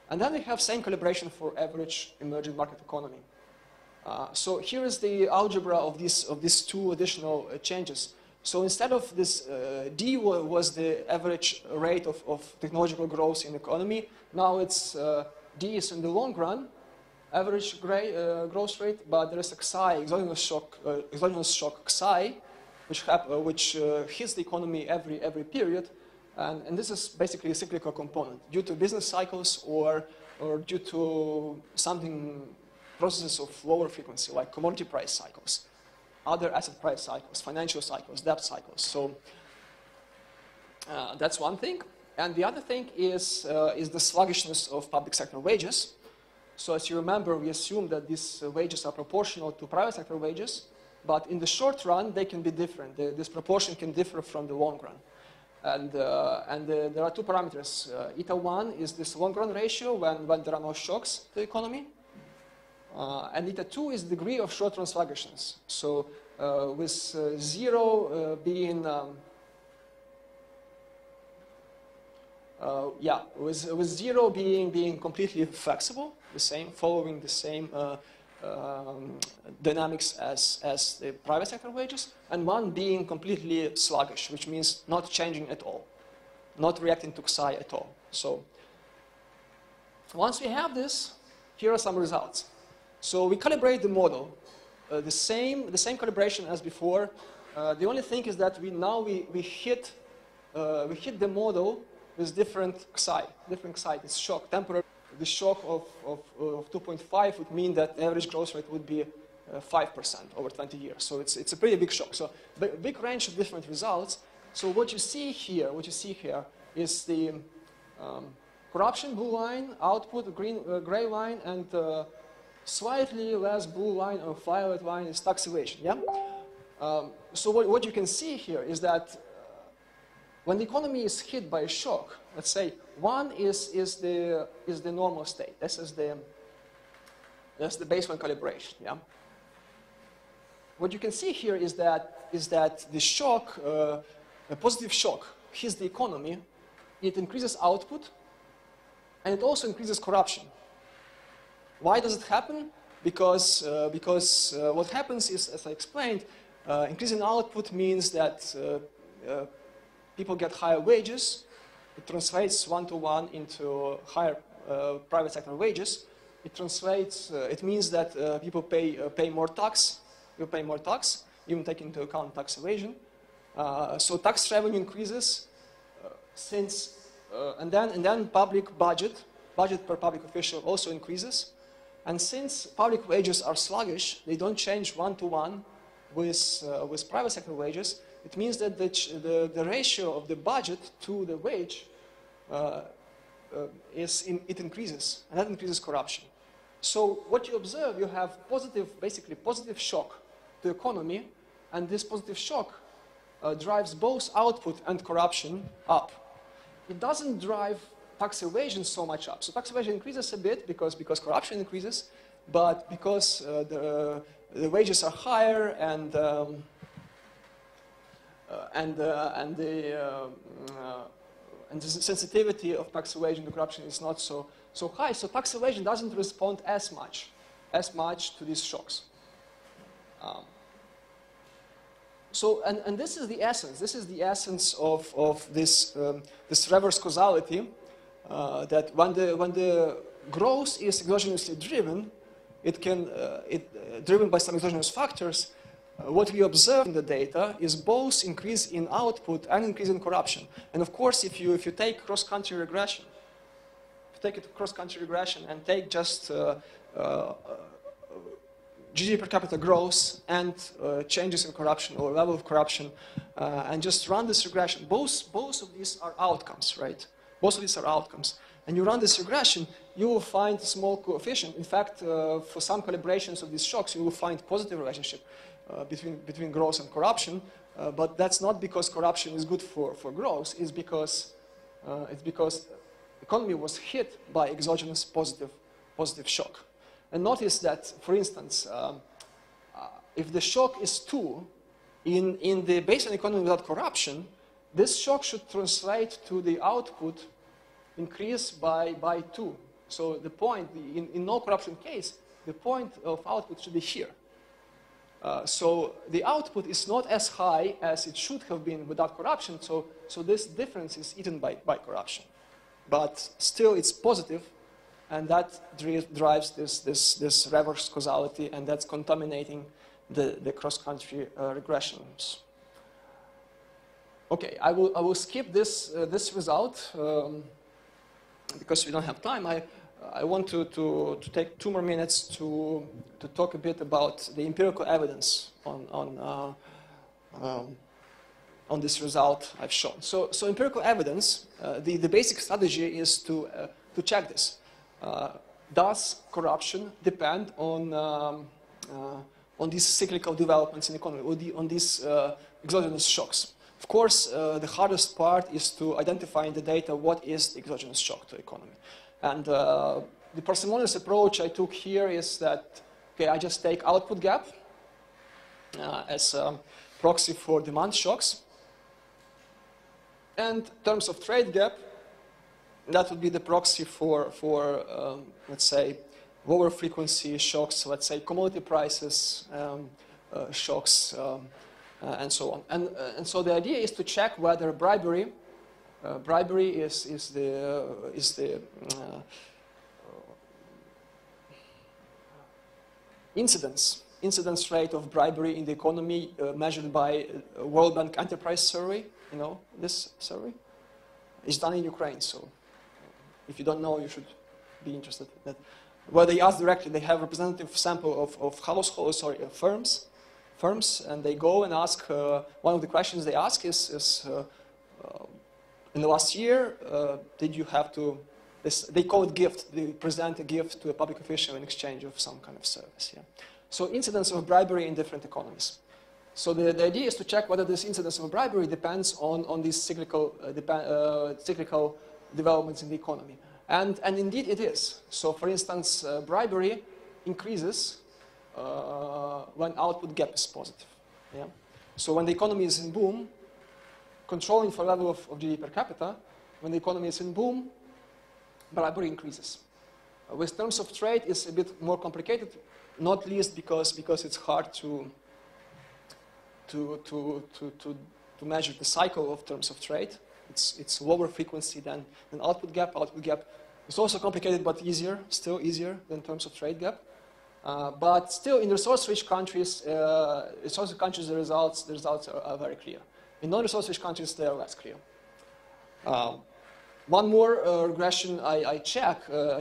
And then we have same calibration for average emerging market economy. So here is the algebra of these two additional changes. So instead of this, D was the average rate of technological growth in the economy. Now it's D is in the long run, average growth rate, but there is a Xi, exogenous shock Xi, which hits the economy every period. And this is basically a cyclical component due to business cycles or due to processes of lower frequency, like commodity price cycles, other asset price cycles, financial cycles, debt cycles. So that's one thing. And the other thing is the sluggishness of public sector wages. So as you remember, we assume that these wages are proportional to private sector wages, but in the short run, they can be different. This proportion can differ from the long run. And there are two parameters. Eta 1 is this long-run ratio when there are no shocks to the economy. And Eta 2 is the degree of short-run sluggishness. So with zero being, with zero being completely flexible, following the same dynamics as the private sector wages, and one being completely sluggish, which means not changing at all, not reacting to Xi at all. So once we have this, here are some results. So we calibrate the model, the same calibration as before. The only thing is that we hit the model with different Xi. This shock, temporary. The shock of 2.5 would mean that the average growth rate would be 5% over 20 years. So it's a pretty big shock. So big range of different results. So what you see here is the corruption blue line, output gray line, and slightly less blue line or violet line is tax evasion. Yeah. So what you can see here is that when the economy is hit by a shock, let's say one is the normal state. That's the baseline calibration. Yeah. What you can see here is that the shock, a positive shock, hits the economy. It increases output, and it also increases corruption. Why does it happen? Because what happens is, as I explained, increasing output means that people get higher wages. It translates one-to-one into higher private sector wages. It translates. It means that people pay more tax. You pay more tax, even taking into account tax evasion. So tax revenue increases, and then public budget per public official also increases. And since public wages are sluggish, they don't change one-to-one with private sector wages. It means that the ratio of the budget to the wage it increases, and that increases corruption. So what you observe, you have basically positive shock to the economy, and this positive shock drives both output and corruption up. It doesn't drive tax evasion so much up. So tax evasion increases a bit because corruption increases, but because the wages are higher and the sensitivity of tax evasion to corruption is not so high. So tax evasion doesn't respond as much to these shocks. And this is the essence. This is the essence of this reverse causality. That when the growth is exogenously driven, driven by some exogenous factors. What we observe in the data is both increase in output and increase in corruption. And of course, if you take cross-country regression, and take just GDP per capita growth and changes in corruption or level of corruption, and just run this regression, both of these are outcomes, right? Both of these are outcomes. And you run this regression, you will find a small coefficient. In fact, for some calibrations of these shocks, you will find positive relationship between growth and corruption. But that's not because corruption is good for growth. It's because the economy was hit by exogenous positive shock. And notice that, for instance, if the shock is 2 in the baseline economy without corruption, this shock should translate to the output increase by 2. So the point, in no corruption case, the point of output should be here. So the output is not as high as it should have been without corruption, so this difference is eaten by corruption. But still it's positive, and that drives this reverse causality, and that's contaminating the cross-country regressions. Okay, I will skip this result because we don't have time. I want to take 2 more minutes to talk a bit about the empirical evidence on this result I've shown. So empirical evidence, the basic strategy is to check this. Does corruption depend on these cyclical developments in the economy, on these exogenous shocks? Of course, the hardest part is to identify in the data what is the exogenous shock to the economy. And the parsimonious approach I took here is that, okay, I just take output gap as a proxy for demand shocks. And in terms of trade gap, that would be the proxy for let's say, lower frequency shocks, let's say commodity prices shocks, and so on. And so the idea is to check whether bribery is the incidence rate of bribery in the economy measured by World Bank Enterprise Survey. You know this survey? It's done in Ukraine, so if you don't know, you should be interested in that. Where they ask directly, they have a representative sample of households, firms, and they go and ask, one of the questions they ask is in the last year, did you have to, they call it gift, they present a gift to a public official in exchange of some kind of service. Yeah? So incidence of bribery in different economies. So the idea is to check whether this incidence of bribery depends on these cyclical developments in the economy. And indeed it is. So for instance, bribery increases when output gap is positive. Yeah? So when the economy is in boom, controlling for level of GDP per capita, when the economy is in boom, bribery increases. With terms of trade, it's a bit more complicated, not least because it's hard to measure the cycle of terms of trade. It's lower frequency than output gap. Output gap is also complicated, but still easier than terms of trade gap. But still, in resource-rich countries, the results are very clear. In non-resource-rich countries, they are less clear. One more regression I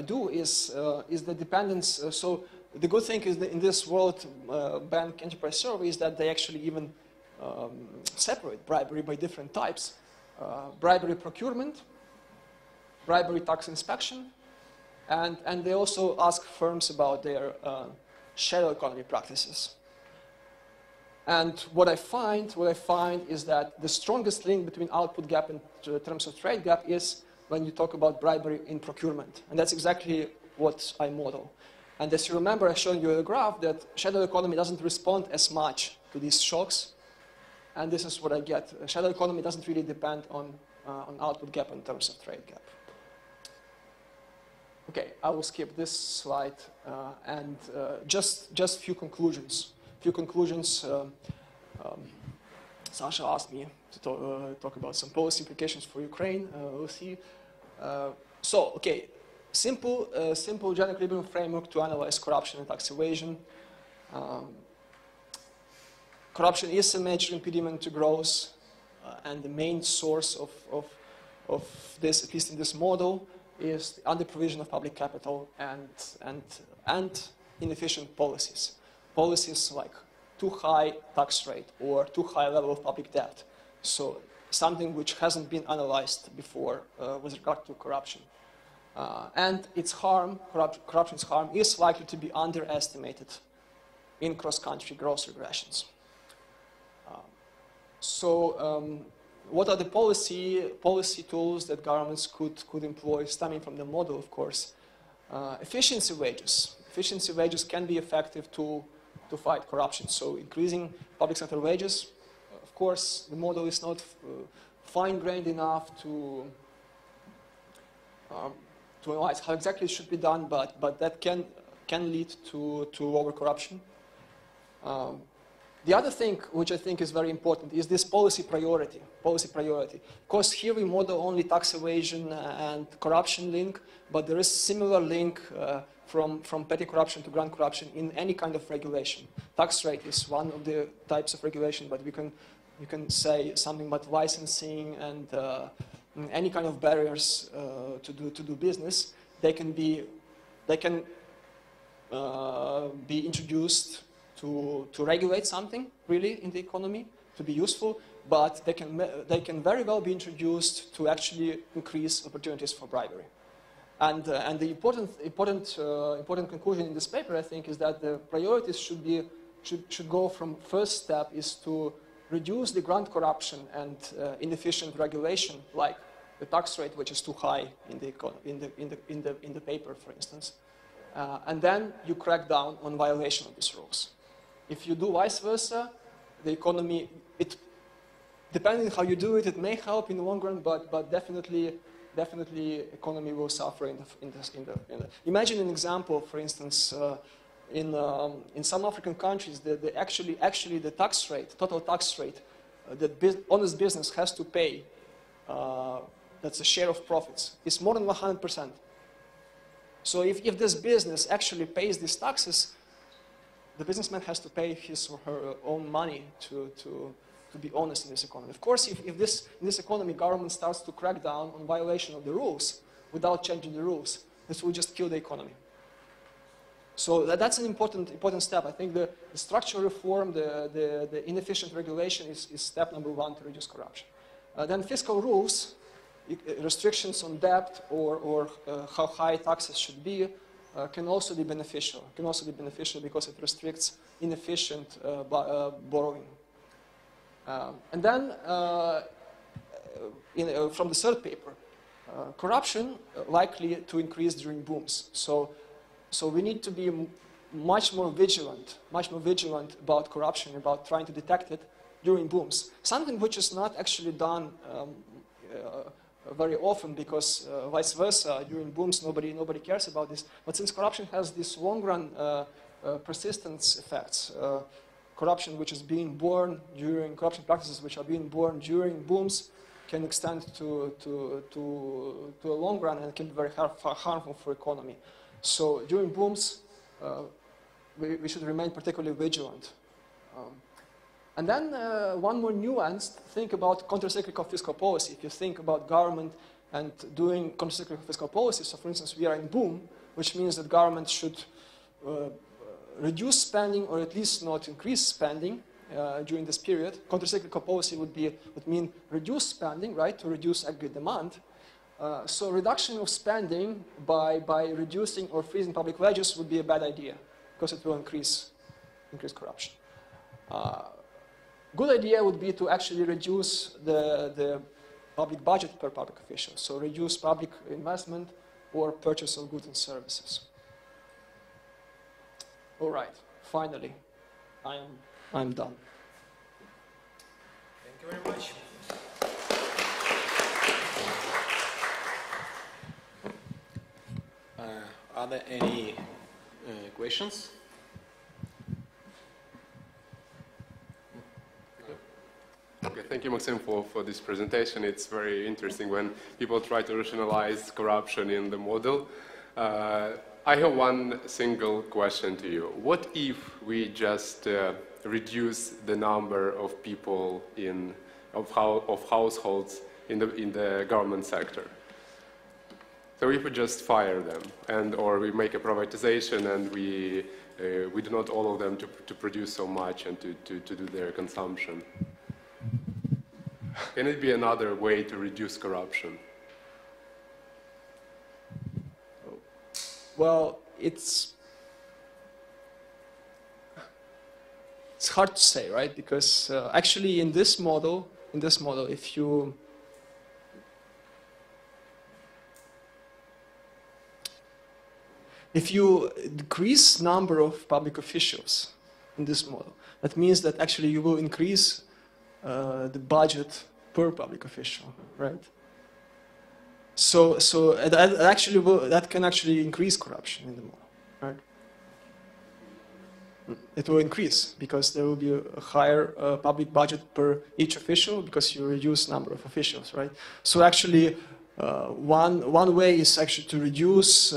do is the dependence. So the good thing is that in this World Bank Enterprise Survey is that they actually even separate bribery by different types. Bribery procurement, bribery tax inspection, and they also ask firms about their shadow economy practices. And what I find is that the strongest link between output gap and terms of trade gap is when you talk about bribery in procurement. And that's exactly what I model. And as you remember, I showed you a graph that shadow economy doesn't respond as much to these shocks. And this is what I get. Shadow economy doesn't really depend on output gap in terms of trade gap. Okay, I will skip this slide and just few conclusions. Sasha asked me to talk about some policy implications for Ukraine. We'll see. Okay, simple general equilibrium framework to analyze corruption and tax evasion. Corruption is a major impediment to growth, and the main source of this, at least in this model, is the under-provision of public capital and inefficient policies. Policies like too high tax rate or too high level of public debt. So something which hasn't been analyzed before with regard to corruption. And its harm, corruption's harm, is likely to be underestimated in cross-country growth regressions. What are the policy tools that governments could employ, stemming from the model, of course? Efficiency wages. Efficiency wages can be effective to fight corruption. So increasing public sector wages, of course, the model is not fine-grained enough to analyze how exactly it should be done, but that can lead to lower corruption. The other thing, which I think is very important, is this policy priority. Of course, here we model only tax evasion and corruption link, but there is similar link from petty corruption to grand corruption in any kind of regulation. Tax rate is one of the types of regulation, but you can say something about licensing and any kind of barriers to do business. They can be introduced to regulate something really in the economy, to be useful, but they can very well be introduced to actually increase opportunities for bribery. And the important conclusion in this paper, I think, is that the priorities should go from first step is to reduce the grand corruption and inefficient regulation, like the tax rate, which is too high in the paper, for instance, and then you crack down on violation of these rules. If you do vice versa, the economy, depending on how you do it, it may help in the long run, but definitely economy will suffer Imagine an example, for instance, in some African countries, actually the tax rate, total tax rate, that honest business has to pay, that's a share of profits, is more than 100%. So if this business actually pays these taxes, the businessman has to pay his or her own money to be honest in this economy. Of course, if in this economy government starts to crack down on violation of the rules without changing the rules, this will just kill the economy. So that's an important step. I think the structural reform, the inefficient regulation is step number one to reduce corruption. Then fiscal rules, restrictions on debt or how high taxes should be, can also be beneficial. Because it restricts inefficient borrowing. And then, from the third paper, corruption likely to increase during booms. So we need to be much more vigilant about corruption, about trying to detect it during booms. Something which is not actually done very often, because vice versa, during booms nobody cares about this. But since corruption has these long-run persistence effects, corruption corruption practices which are being born during booms can extend to a long run and can be very harmful for economy. So during booms, we should remain particularly vigilant. And then one more nuanced, think about countercyclical fiscal policy. If you think about government and doing countercyclical fiscal policy, so for instance, we are in boom, which means that government should reduce spending or at least not increase spending during this period. Countercyclical policy would mean reduce spending, right, to reduce aggregate demand. So reduction of spending by reducing or freezing public wages would be a bad idea, because it will increase corruption. Good idea would be to actually reduce the public budget per public official. So reduce public investment or purchase of goods and services. All right, finally, I'm done. Thank you very much. Are there any questions? Okay, thank you, Maxim, for this presentation. It's very interesting when people try to rationalize corruption in the model. I have one single question to you. What if we just reduce the number of people of households in the government sector? So if we just fire them, or we make a privatization and we do not allow them to produce so much and to do their consumption. Can it be another way to reduce corruption? Well, it's hard to say, right? Because actually, in this model, if you decrease number of public officials in this model, that means that actually you will increase the budget per public official, right? So that can actually increase corruption in the model, right? It will increase because there will be a higher public budget per each official because you reduce number of officials, right? So actually, one way is actually to reduce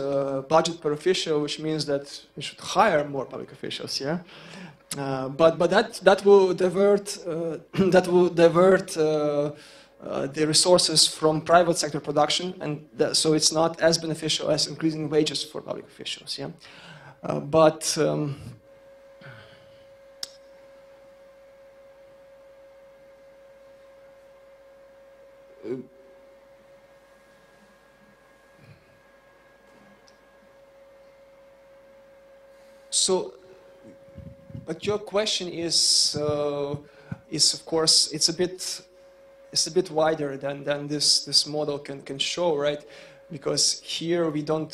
budget per official, which means that we should hire more public officials, yeah. But that will divert the resources from private sector production, and so it's not as beneficial as increasing wages for public officials. Yeah, but your question is of course it's a bit wider than this model can show, right? Because here we don't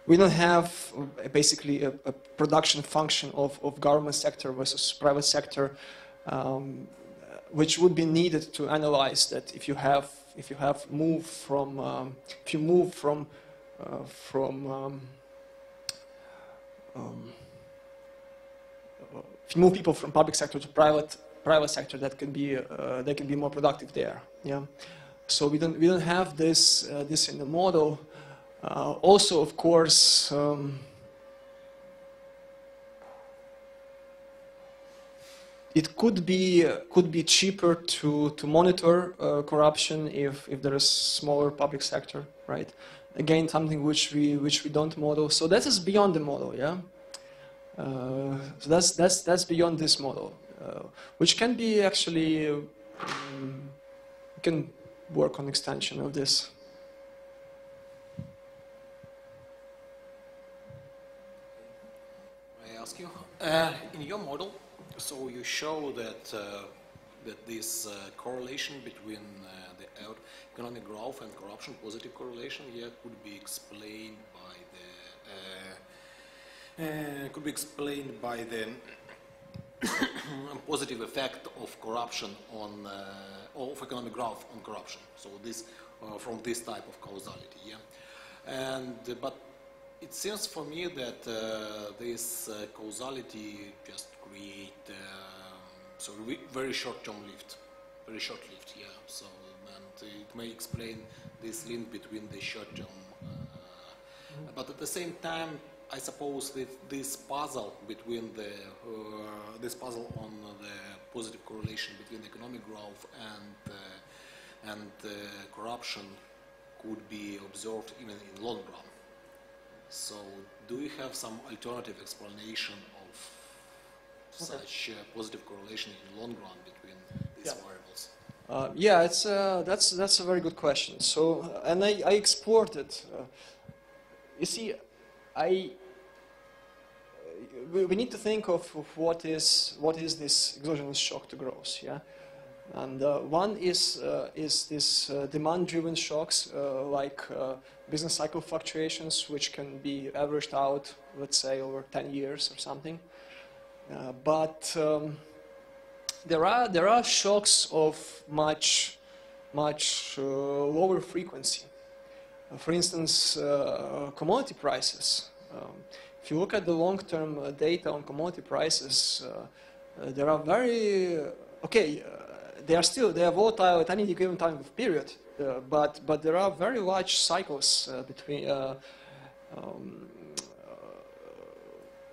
have basically a production function of government sector versus private sector, which would be needed to analyze that if you move people from public sector to private sector, that can be more productive there. Yeah, so we don't have this in the model. Also, of course, it could be cheaper to monitor corruption if there is smaller public sector, right? Again, something which we don't model. So that is beyond the model. Yeah. So that's beyond this model, which can be actually we can work on extension of this. May I ask you, in your model, So you show that that this correlation between the economic growth and corruption, positive correlation, yeah, could be explained by the positive effect of corruption on of economic growth on corruption. So this from this type of causality, yeah. And but it seems for me that this causality just create very short-term lived, yeah. So and it may explain this link between the short-term, but at the same time, I suppose that this puzzle between the this puzzle on the positive correlation between economic growth and corruption could be observed even in long run. So, do you have some alternative explanation of such positive correlation in long run between these variables? Yeah, it's that's a very good question. So, and I explored it. You see, we need to think of what is this exogenous shock to growth, yeah. And one is this demand-driven shocks like business cycle fluctuations, which can be averaged out, let's say, over 10 years or something. But there are shocks of much lower frequency. For instance, commodity prices. If you look at the long-term data on commodity prices, there are very they are volatile at any given time of period, but there are very large cycles between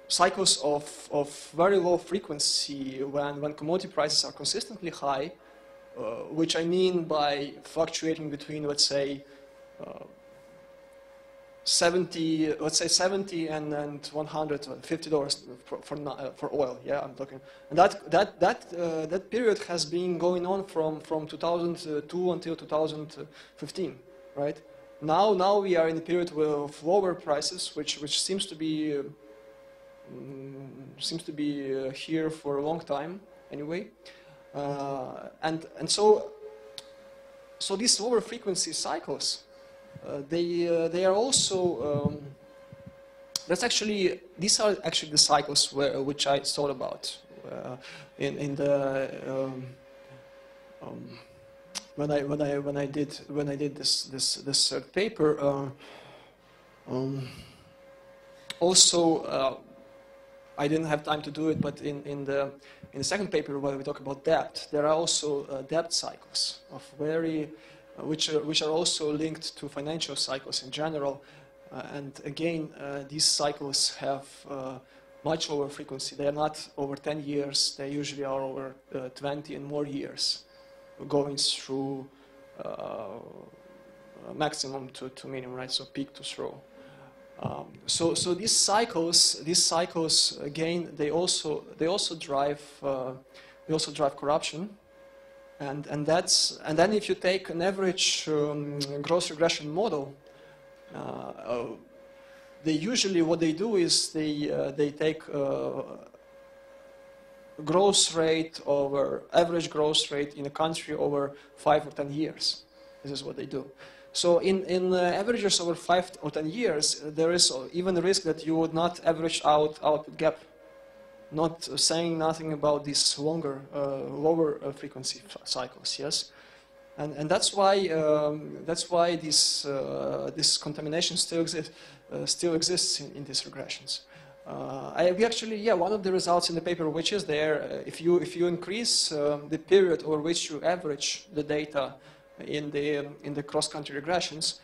cycles of very low frequency when commodity prices are consistently high, which I mean by fluctuating between, let's say, 70 and $150 for oil. Yeah, I'm talking. And that period has been going on from 2002 until 2015, right? Now we are in a period of lower prices, which seems to be here for a long time anyway. And so these lower frequency cycles. They are also these are actually the cycles which I thought about when I did this third paper. Also, I didn't have time to do it, but in the second paper where we talk about debt, there are also debt cycles of which are also linked to financial cycles in general, and again, these cycles have much lower frequency. They are not over 10 years. They usually are over 20 and more years, going through maximum to minimum, right? So peak to trough. So these cycles again, they also drive corruption. And then if you take an average growth regression model, they usually what they do is they take growth rate over average growth rate in a country over 5 or 10 years. This is what they do. So in averages over 5 or 10 years, there is even a risk that you would not average out output gap. Not saying nothing about these lower frequency cycles, yes, and that's why this contamination still exists in these regressions. One of the results in the paper, which is there, if you increase the period over which you average the data in the cross-country regressions,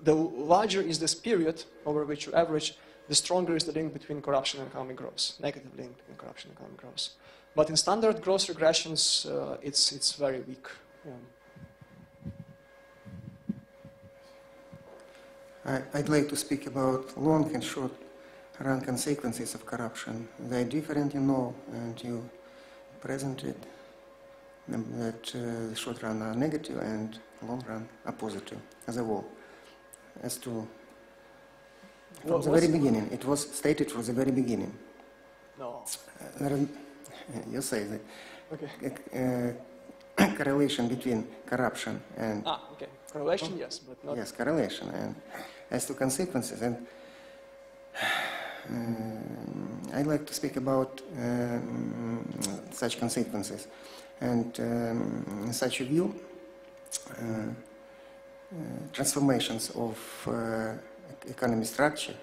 the larger is this period over which you average, the stronger is the link between corruption and economic growth, negative link between corruption and economic growth. But in standard growth regressions, it's very weak. Yeah. I'd like to speak about long and short run consequences of corruption. They're different, you know, and you presented that the short run are negative and long run are positive as a whole. As to from the very beginning, it was stated from the very beginning No. You say that Okay. correlation between corruption and Okay. Correlation, yes, but not. yes, correlation, and as to consequences, and I'd like to speak about such consequences, and in such a view, transformations of economy structure,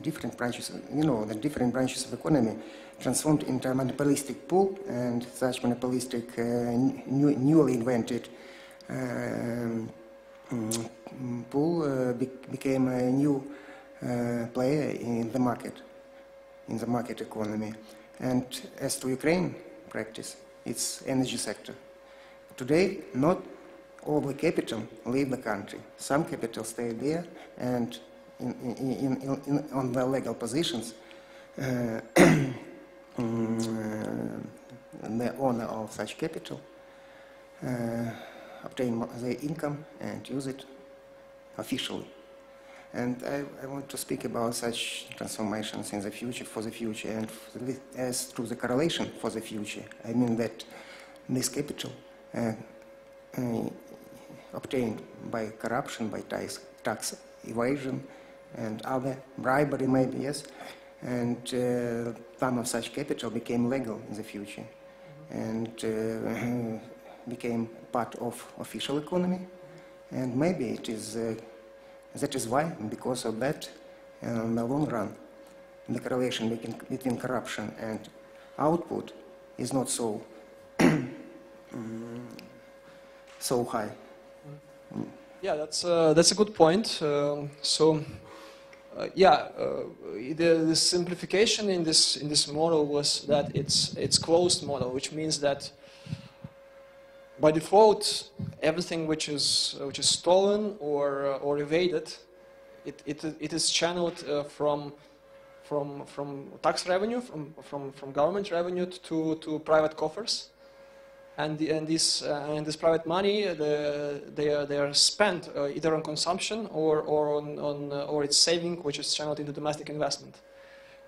different branches, the different branches of economy transformed into a monopolistic pool, and such monopolistic, newly invented pool became a new player in the market economy. And as to Ukraine practice, its energy sector. Today, not all the capital leave the country. Some capital stay there, and on the legal positions, the owner of such capital obtain their income and use it officially. And I want to speak about such transformations in the future, for the future, and as to the correlation for the future. I mean that this capital obtained by corruption, by tax evasion, and other bribery maybe, yes, and some of such capital became legal in the future, and became part of official economy, and maybe it is that is why, because of that, in the long run, the correlation between corruption and output is not so so high. Yeah, that's a good point. The simplification in this model was that it's closed model, which means that by default, everything which is stolen or evaded, it is channeled from tax revenue, from government revenue to private coffers, and this private money they are spent either on consumption or it's saving, which is channeled into domestic investment,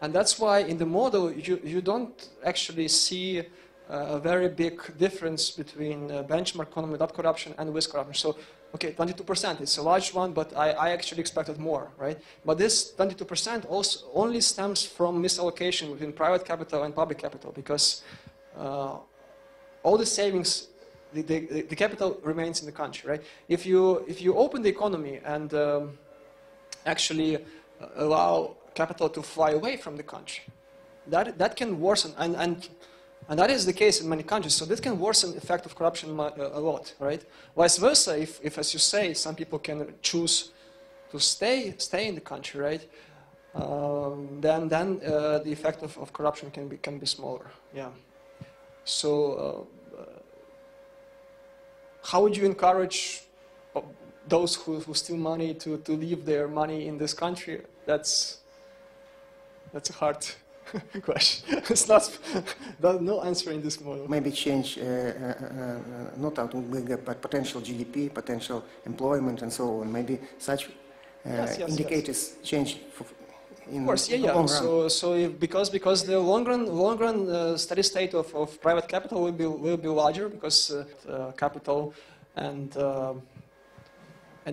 and that's why in the model you don't actually see a very big difference between benchmark economy without corruption and with corruption. So, okay, 22%, it's a large one, but I actually expected more, right? But this 22% also only stems from misallocation between private capital and public capital, because all the savings, the capital remains in the country, right? If you open the economy and actually allow capital to fly away from the country, that can worsen, and that is the case in many countries. So this can worsen the effect of corruption a lot, right? Vice versa, if as you say, some people can choose to stay in the country, right? Then the effect of corruption can be smaller. Yeah. So how would you encourage those who steal money to leave their money in this country? That's a hard question. It's no answer in this model. Maybe change not out but potential GDP, potential employment, and so on. Maybe such indicators change in of course, the long run. So because the long run steady state of private capital will be larger, because capital and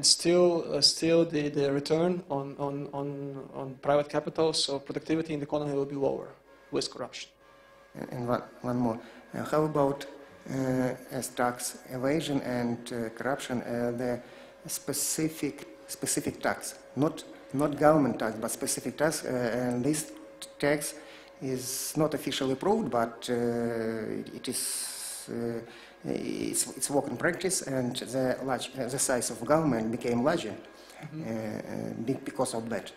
still the return on private capital, so productivity in the economy will be lower with corruption. And one more. How about as tax evasion and corruption, the specific tax, not government tax, but specific tax, and this tax is not officially approved, but it is it's work in practice, and the size of government became larger because of that.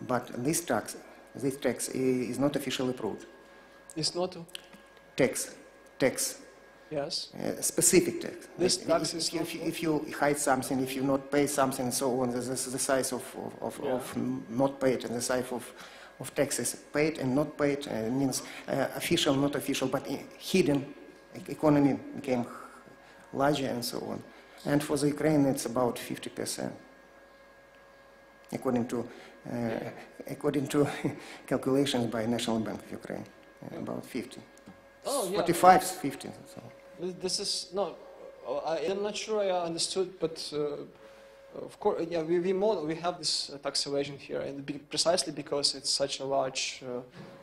But this tax is not officially approved. It's not tax. Yes. Specific tax. This tax is if you hide something, if you not pay something, and so on, the size of not paid and the size of taxes paid and not paid means official, not official, but hidden economy became larger and so on. And for the Ukraine, it's about 50%. according to calculations by National Bank of Ukraine, about 50. Oh, yeah. 45, 50. So. This is, no, I'm not sure I understood, but of course, yeah, we have this tax evasion here, and precisely because it's such a large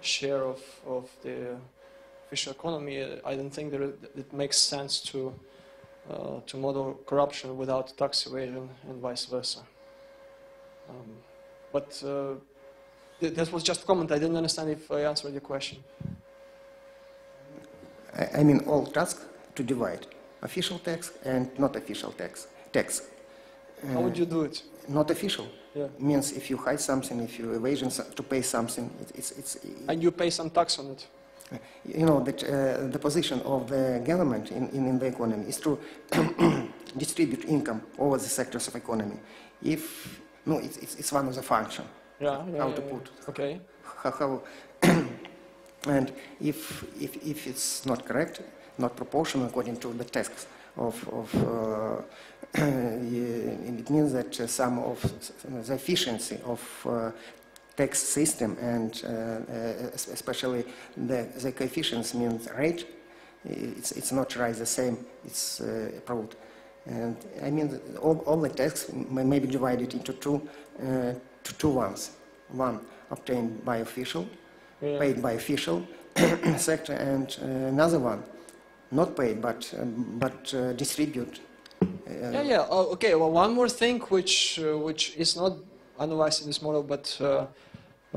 share of the official economy, I don't think that it makes sense to model corruption without tax evasion and vice versa. But that was just a comment. I didn't understand if I answered your question. I mean all tasks to divide official tax and not official tax. How would you do it? Not official. Yeah. Means if you hide something, if you evasion to pay something, it's And you pay some tax on it. You know that the position of the government in the economy is to distribute income over the sectors of economy. If no, it's one of the function. Yeah. How to put. Okay. How and if it's not correct, not proportional according to the tasks it means that some of the efficiency of tax system and especially the coefficients means rate, it's not right the same, it's approved. And I mean all the tax may be divided into two ones. One obtained by official, paid by official sector, and another one not paid but distribute. Okay. Well, one more thing which is not analyzed in this model, but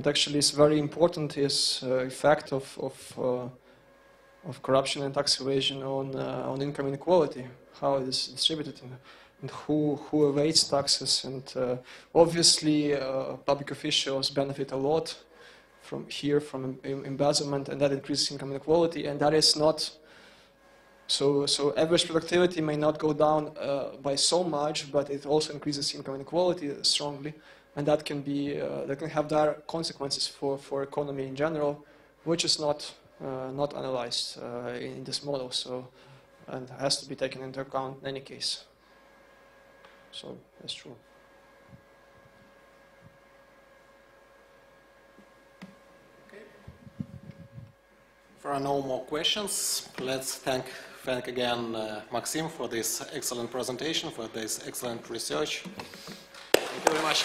actually is very important is effect of corruption and tax evasion on income inequality, how it is distributed and who evades taxes, and obviously public officials benefit a lot from embezzlement, and that increases income inequality, and that is not. So average productivity may not go down by so much, but it also increases income inequality strongly, and that can have direct consequences for economy in general, which is not analyzed in this model. So, and has to be taken into account in any case. So that's true. If there are no more questions, let's thank again Maxim for this excellent presentation, for this excellent research. Thank you very much.